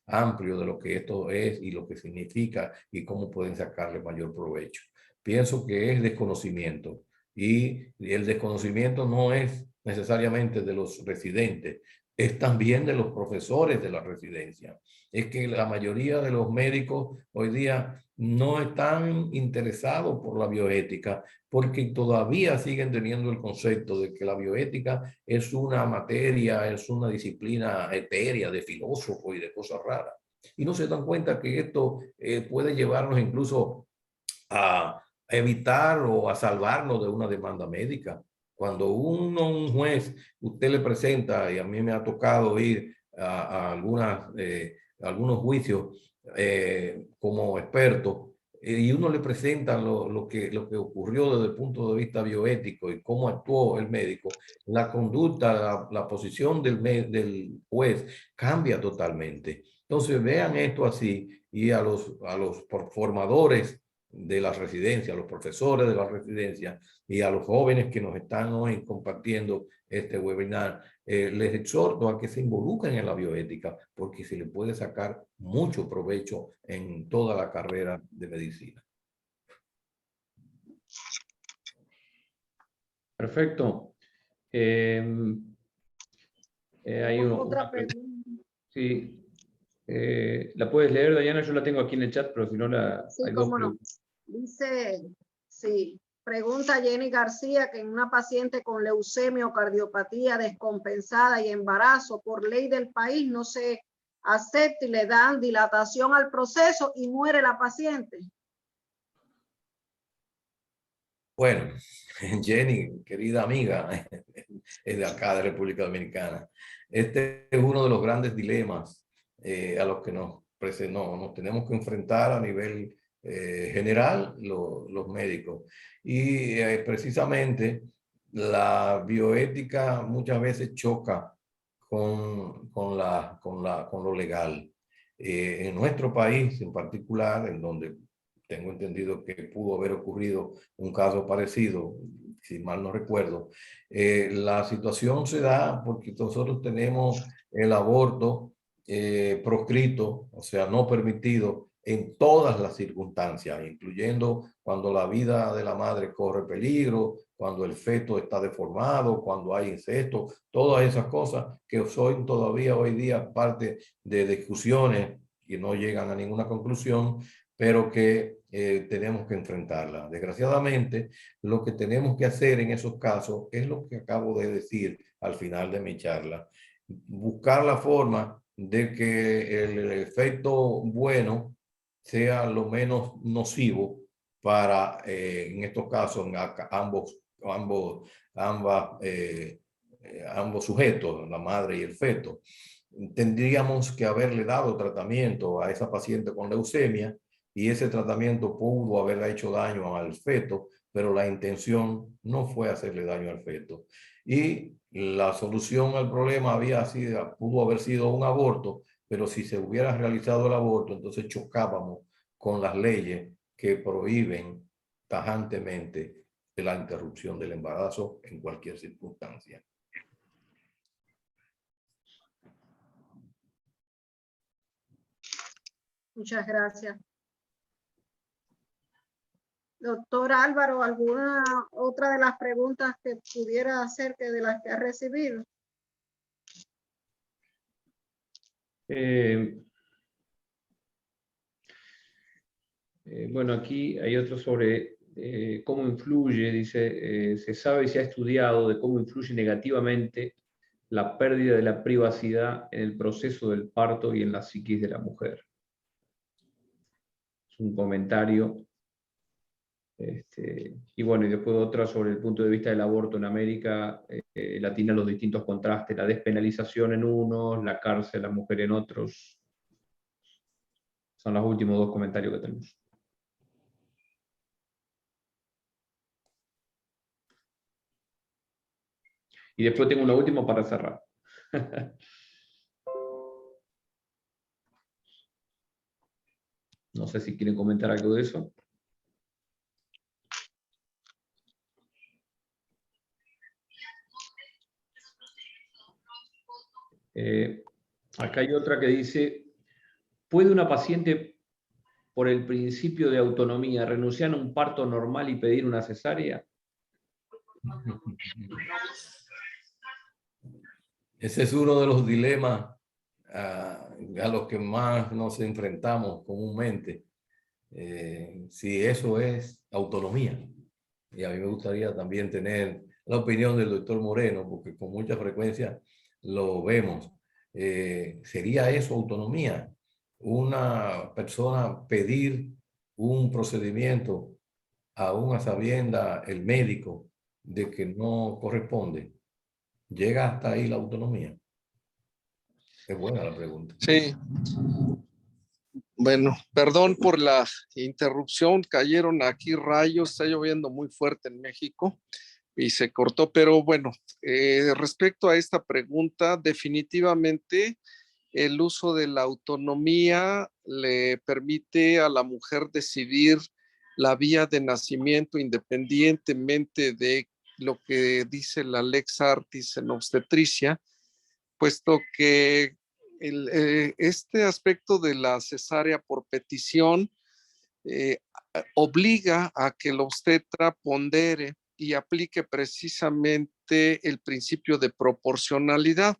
amplio de lo que esto es y lo que significa y cómo pueden sacarle mayor provecho. Pienso que es desconocimiento, y el desconocimiento no es necesariamente de los residentes, es también de los profesores de la residencia. Es que la mayoría de los médicos hoy día no están interesados por la bioética porque todavía siguen teniendo el concepto de que la bioética es una materia, es una disciplina etérea de filósofos y de cosas raras. Y no se dan cuenta que esto puede llevarnos incluso a evitar o a salvarnos de una demanda médica. Cuando un juez, usted le presenta, y a mí me ha tocado ir a algunos juicios como experto, y uno le presenta lo que ocurrió desde el punto de vista bioético y cómo actuó el médico, la conducta, la posición del juez cambia totalmente. Entonces vean esto así, y a los formadores de la residencia, a los profesores de la residencia y a los jóvenes que nos están hoy compartiendo este webinar, les exhorto a que se involucren en la bioética porque se le puede sacar mucho provecho en toda la carrera de medicina. Perfecto. Hay Otra pregunta. Sí. ¿La puedes leer, Dayana? Yo la tengo aquí en el chat, pero si no Sí, hay dos cómo no. preguntas. Dice, sí, pregunta Jenny García que en una paciente con leucemia o cardiopatía descompensada y embarazo por ley del país no se acepta y le dan dilatación al proceso y muere la paciente. Bueno, Jenny, querida amiga, es de acá, de República Dominicana. Este es uno de los grandes dilemas a los que nos tenemos que enfrentar a nivel general los médicos. Y precisamente la bioética muchas veces choca con lo legal. En nuestro país en particular, en donde tengo entendido que pudo haber ocurrido un caso parecido, si mal no recuerdo. La situación se da porque nosotros tenemos el aborto proscrito, o sea, no permitido en todas las circunstancias, incluyendo cuando la vida de la madre corre peligro, cuando el feto está deformado, cuando hay incesto, todas esas cosas que son todavía hoy día parte de discusiones que no llegan a ninguna conclusión, pero que tenemos que enfrentarla. Desgraciadamente, lo que tenemos que hacer en esos casos es lo que acabo de decir al final de mi charla. Buscar la forma de que el efecto bueno sea lo menos nocivo para, en estos casos, ambos sujetos, la madre y el feto. Tendríamos que haberle dado tratamiento a esa paciente con leucemia y ese tratamiento pudo haberle hecho daño al feto, pero la intención no fue hacerle daño al feto. Y la solución al problema pudo haber sido un aborto, pero si se hubiera realizado el aborto, entonces chocábamos con las leyes que prohíben tajantemente la interrupción del embarazo en cualquier circunstancia. Muchas gracias. Doctor Álvaro, ¿alguna otra de las preguntas que pudiera hacer de las que ha recibido? Bueno, aquí hay otro sobre cómo influye, dice, se sabe y se ha estudiado de cómo influye negativamente la pérdida de la privacidad en el proceso del parto y en la psiquis de la mujer. Es un comentario. Y bueno, y después otra sobre el punto de vista del aborto en América Latina, los distintos contrastes, la despenalización en unos, la cárcel a la mujer en otros. Son los últimos dos comentarios que tenemos. Y después tengo una última para cerrar. No sé si quieren comentar algo de eso. Acá hay otra que dice, ¿puede una paciente por el principio de autonomía renunciar a un parto normal y pedir una cesárea? Ese es uno de los dilemas a los que más nos enfrentamos comúnmente. Si eso es autonomía. Y a mí me gustaría también tener la opinión del doctor Moreno, porque con mucha frecuencia lo vemos. ¿Sería eso autonomía? Una persona pedir un procedimiento aún a sabienda el médico de que no corresponde. ¿Llega hasta ahí la autonomía? Es buena la pregunta. Sí. Bueno, perdón por la interrupción, cayeron aquí rayos, está lloviendo muy fuerte en México y se cortó, pero bueno, respecto a esta pregunta, definitivamente el uso de la autonomía le permite a la mujer decidir la vía de nacimiento independientemente de lo que dice la lex artis en obstetricia, puesto que este aspecto de la cesárea por petición obliga a que el obstetra pondere y aplique precisamente el principio de proporcionalidad,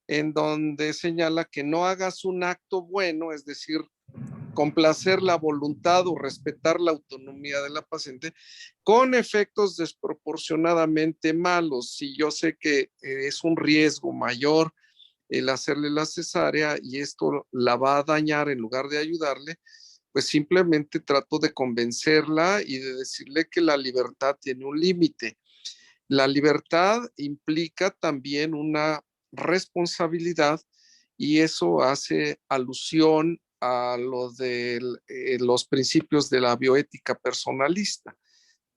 en donde señala que no hagas un acto bueno, es decir, complacer la voluntad o respetar la autonomía de la paciente con efectos desproporcionadamente malos. Si yo sé que es un riesgo mayor el hacerle la cesárea y esto la va a dañar en lugar de ayudarle, pues simplemente trato de convencerla y de decirle que la libertad tiene un límite. La libertad implica también una responsabilidad y eso hace alusión a los principios de la bioética personalista,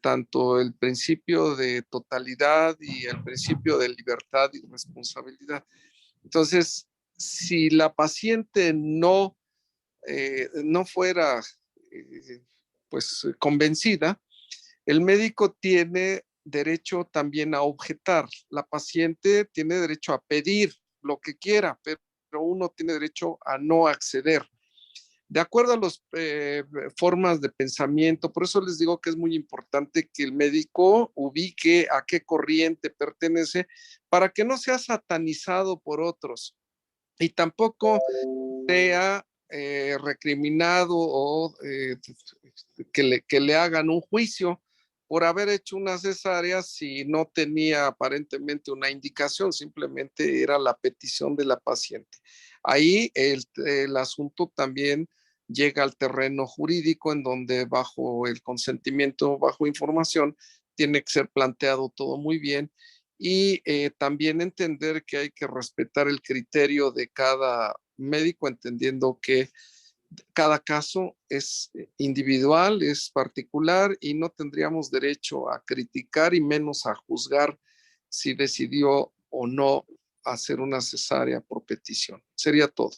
tanto el principio de totalidad y el principio de libertad y responsabilidad. Entonces, si la paciente no fuera pues convencida, el médico tiene derecho también a objetar. La paciente tiene derecho a pedir lo que quiera, pero uno tiene derecho a no acceder. De acuerdo a las formas de pensamiento, por eso les digo que es muy importante que el médico ubique a qué corriente pertenece para que no sea satanizado por otros y tampoco sea recriminado o que le hagan un juicio por haber hecho una cesárea si no tenía aparentemente una indicación, simplemente era la petición de la paciente. Ahí el asunto también llega al terreno jurídico en donde bajo el consentimiento, bajo información, tiene que ser planteado todo muy bien y también entender que hay que respetar el criterio de cada médico, entendiendo que cada caso es individual, es particular y no tendríamos derecho a criticar y menos a juzgar si decidió o no hacer una cesárea por petición. Sería todo.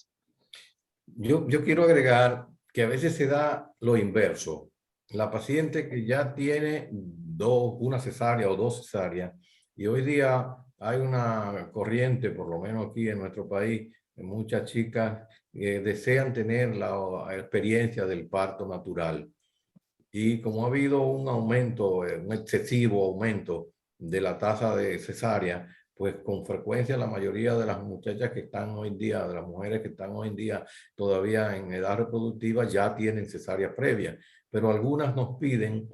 Yo quiero agregar que a veces se da lo inverso. La paciente que ya tiene una cesárea o dos cesáreas, y hoy día hay una corriente, por lo menos aquí en nuestro país, de muchas chicas desean tener la experiencia del parto natural. Y como ha habido un aumento, un excesivo aumento de la tasa de cesárea, pues con frecuencia la mayoría de las muchachas que están hoy en día, de las mujeres que están hoy en día todavía en edad reproductiva, ya tienen cesárea previa, pero algunas nos piden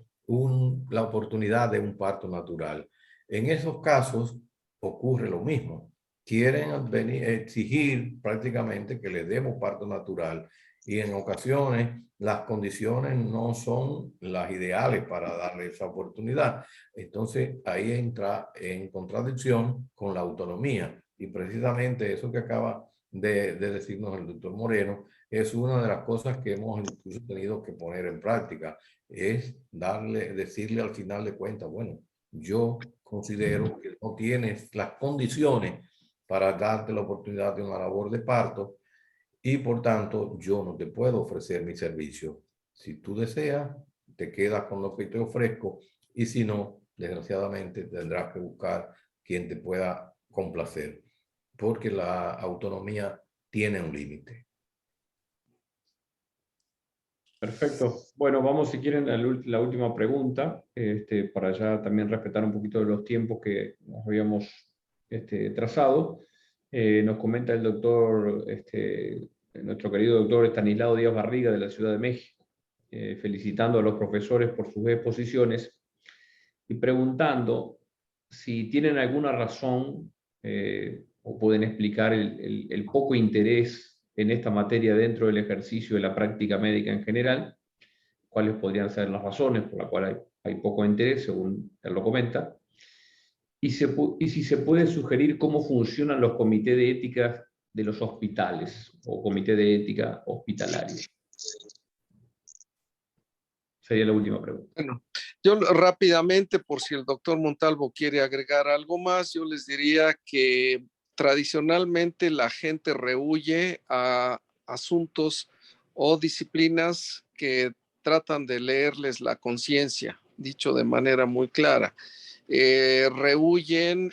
la oportunidad de un parto natural. En esos casos ocurre lo mismo. Quieren exigir prácticamente que les demos parto natural y en ocasiones las condiciones no son las ideales para darle esa oportunidad. Entonces ahí entra en contradicción con la autonomía y precisamente eso que acaba de decirnos el doctor Moreno es una de las cosas que hemos incluso tenido que poner en práctica, es decirle al final de cuentas, bueno, yo considero que no tienes las condiciones para darte la oportunidad de una labor de parto y por tanto yo no te puedo ofrecer mi servicio. Si tú deseas, te quedas con lo que te ofrezco y si no, desgraciadamente tendrás que buscar quien te pueda complacer, porque la autonomía tiene un límite. Perfecto. Bueno, vamos si quieren a la última pregunta, para ya también respetar un poquito de los tiempos que nos habíamos trazado. Nos comenta el doctor, nuestro querido doctor Estanislao Díaz Barriga de la Ciudad de México, felicitando a los profesores por sus exposiciones y preguntando si tienen alguna razón o pueden explicar el poco interés en esta materia dentro del ejercicio de la práctica médica en general, cuáles podrían ser las razones por las cuales hay poco interés, según él lo comenta, y si se puede sugerir cómo funcionan los comités de ética de los hospitales o comité de ética hospitalario. Sería la última pregunta. Bueno, yo rápidamente, por si el doctor Montalvo quiere agregar algo más, yo les diría que tradicionalmente la gente rehúye a asuntos o disciplinas que tratan de leerles la conciencia, dicho de manera muy clara. Rehúyen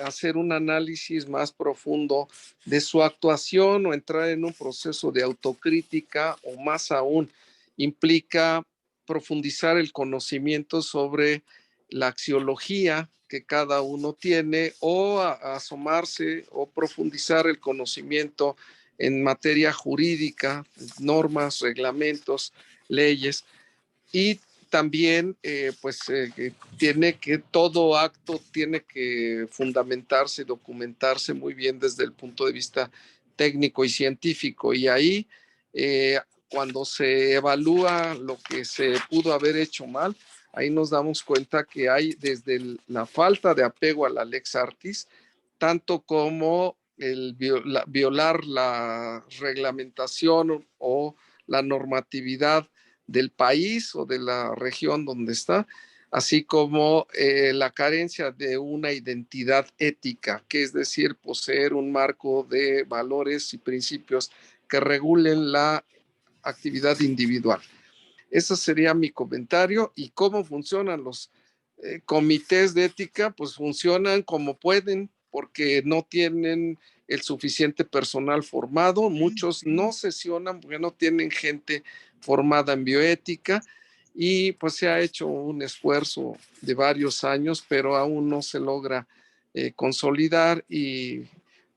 hacer un análisis más profundo de su actuación o entrar en un proceso de autocrítica o más aún implica profundizar el conocimiento sobre la axiología que cada uno tiene o asomarse o profundizar el conocimiento en materia jurídica, normas, reglamentos, leyes y también tiene que todo acto tiene que fundamentarse, documentarse muy bien desde el punto de vista técnico y científico y ahí cuando se evalúa lo que se pudo haber hecho mal, ahí nos damos cuenta que hay desde la falta de apego a la lex artis, tanto como el violar la reglamentación o la normatividad del país o de la región donde está, así como la carencia de una identidad ética, que es decir, poseer un marco de valores y principios que regulen la actividad individual. Ese sería mi comentario. ¿Y cómo funcionan los comités de ética? Pues funcionan como pueden, porque no tienen el suficiente personal formado. Muchos no sesionan porque no tienen gente formada en bioética y pues se ha hecho un esfuerzo de varios años, pero aún no se logra consolidar y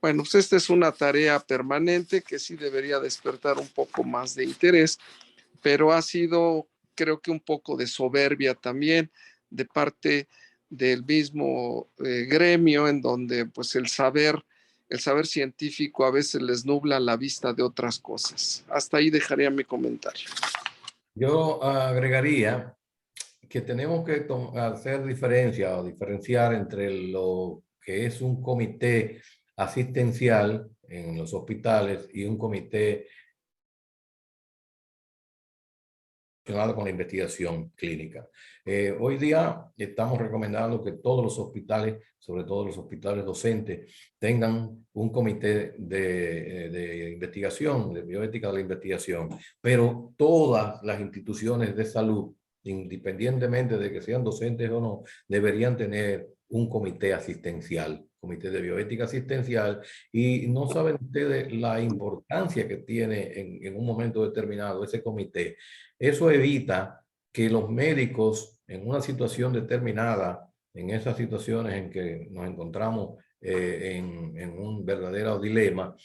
bueno, pues esta es una tarea permanente que sí debería despertar un poco más de interés, pero ha sido, creo que un poco de soberbia también de parte del mismo gremio, en donde pues el saber el saber científico a veces les nubla la vista de otras cosas. Hasta ahí dejaría mi comentario. Yo agregaría que tenemos que hacer diferencia o diferenciar entre lo que es un comité asistencial en los hospitales y un comité relacionado con la investigación clínica. Hoy día estamos recomendando que todos los hospitales, sobre todo los hospitales docentes, tengan un comité de investigación, de bioética de la investigación, pero todas las instituciones de salud, independientemente de que sean docentes o no, deberían tener un comité asistencial, comité de bioética asistencial, y no saben ustedes la importancia que tiene en un momento determinado ese comité. Eso evita que los médicos en una situación determinada, en esas situaciones en que nos encontramos en un verdadero dilema,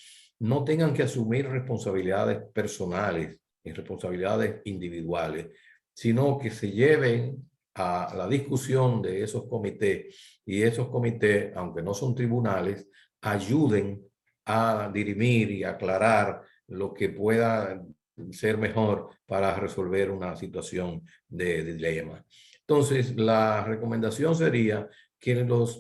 no tengan que asumir responsabilidades personales y responsabilidades individuales, sino que se lleven a la discusión de esos comités, y esos comités, aunque no son tribunales, ayuden a dirimir y aclarar lo que pueda ser mejor para resolver una situación de dilema. Entonces, la recomendación sería que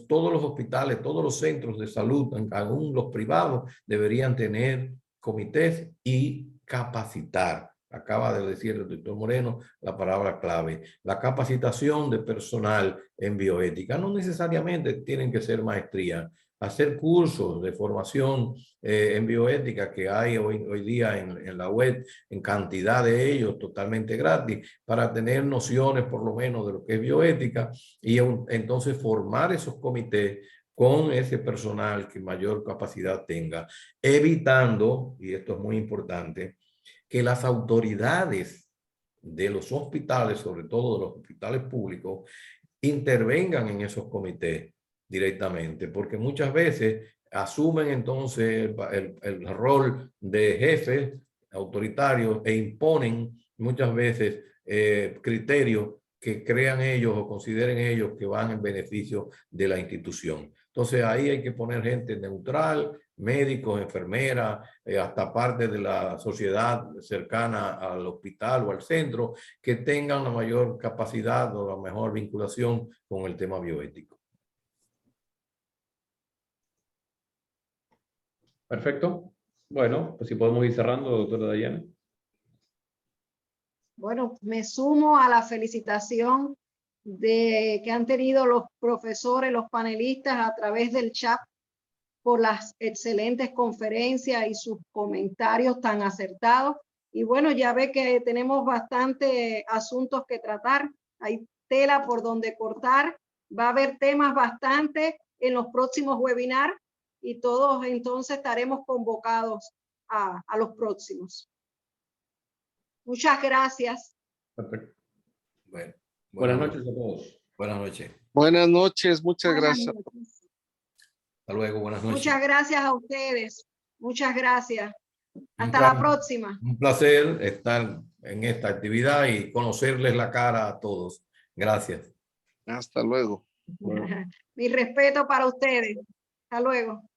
todos los hospitales, todos los centros de salud, aún los privados, deberían tener comités y capacitar. Acaba de decir el doctor Moreno la palabra clave: la capacitación de personal en bioética. No necesariamente tienen que ser maestría. Hacer cursos de formación en bioética que hay hoy día en la web, en cantidad de ellos, totalmente gratis, para tener nociones por lo menos de lo que es bioética, y entonces formar esos comités con ese personal que mayor capacidad tenga, evitando, y esto es muy importante, que las autoridades de los hospitales, sobre todo de los hospitales públicos, intervengan en esos comités directamente, porque muchas veces asumen entonces el rol de jefes autoritarios e imponen muchas veces criterios que crean ellos o consideren ellos que van en beneficio de la institución. Entonces ahí hay que poner gente neutral, médicos, enfermeras, hasta parte de la sociedad cercana al hospital o al centro, que tengan la mayor capacidad o la mejor vinculación con el tema bioético. Perfecto. Bueno, pues si podemos ir cerrando, doctora Dayana. Bueno, me sumo a la felicitación que han tenido los profesores, los panelistas a través del chat por las excelentes conferencias y sus comentarios tan acertados. Y bueno, ya ve que tenemos bastantes asuntos que tratar. Hay tela por donde cortar. Va a haber temas bastante en los próximos webinars y todos entonces estaremos convocados a los próximos. Muchas gracias. Perfecto. Bueno, buenas noches a todos. Buenas noches. Buenas noches, muchas Buenas gracias. noches. Hasta luego, buenas noches. Muchas gracias a ustedes. Muchas gracias. Hasta la próxima. Un placer estar en esta actividad y conocerles la cara a todos. Gracias. Hasta luego. Mi respeto para ustedes. Hasta luego.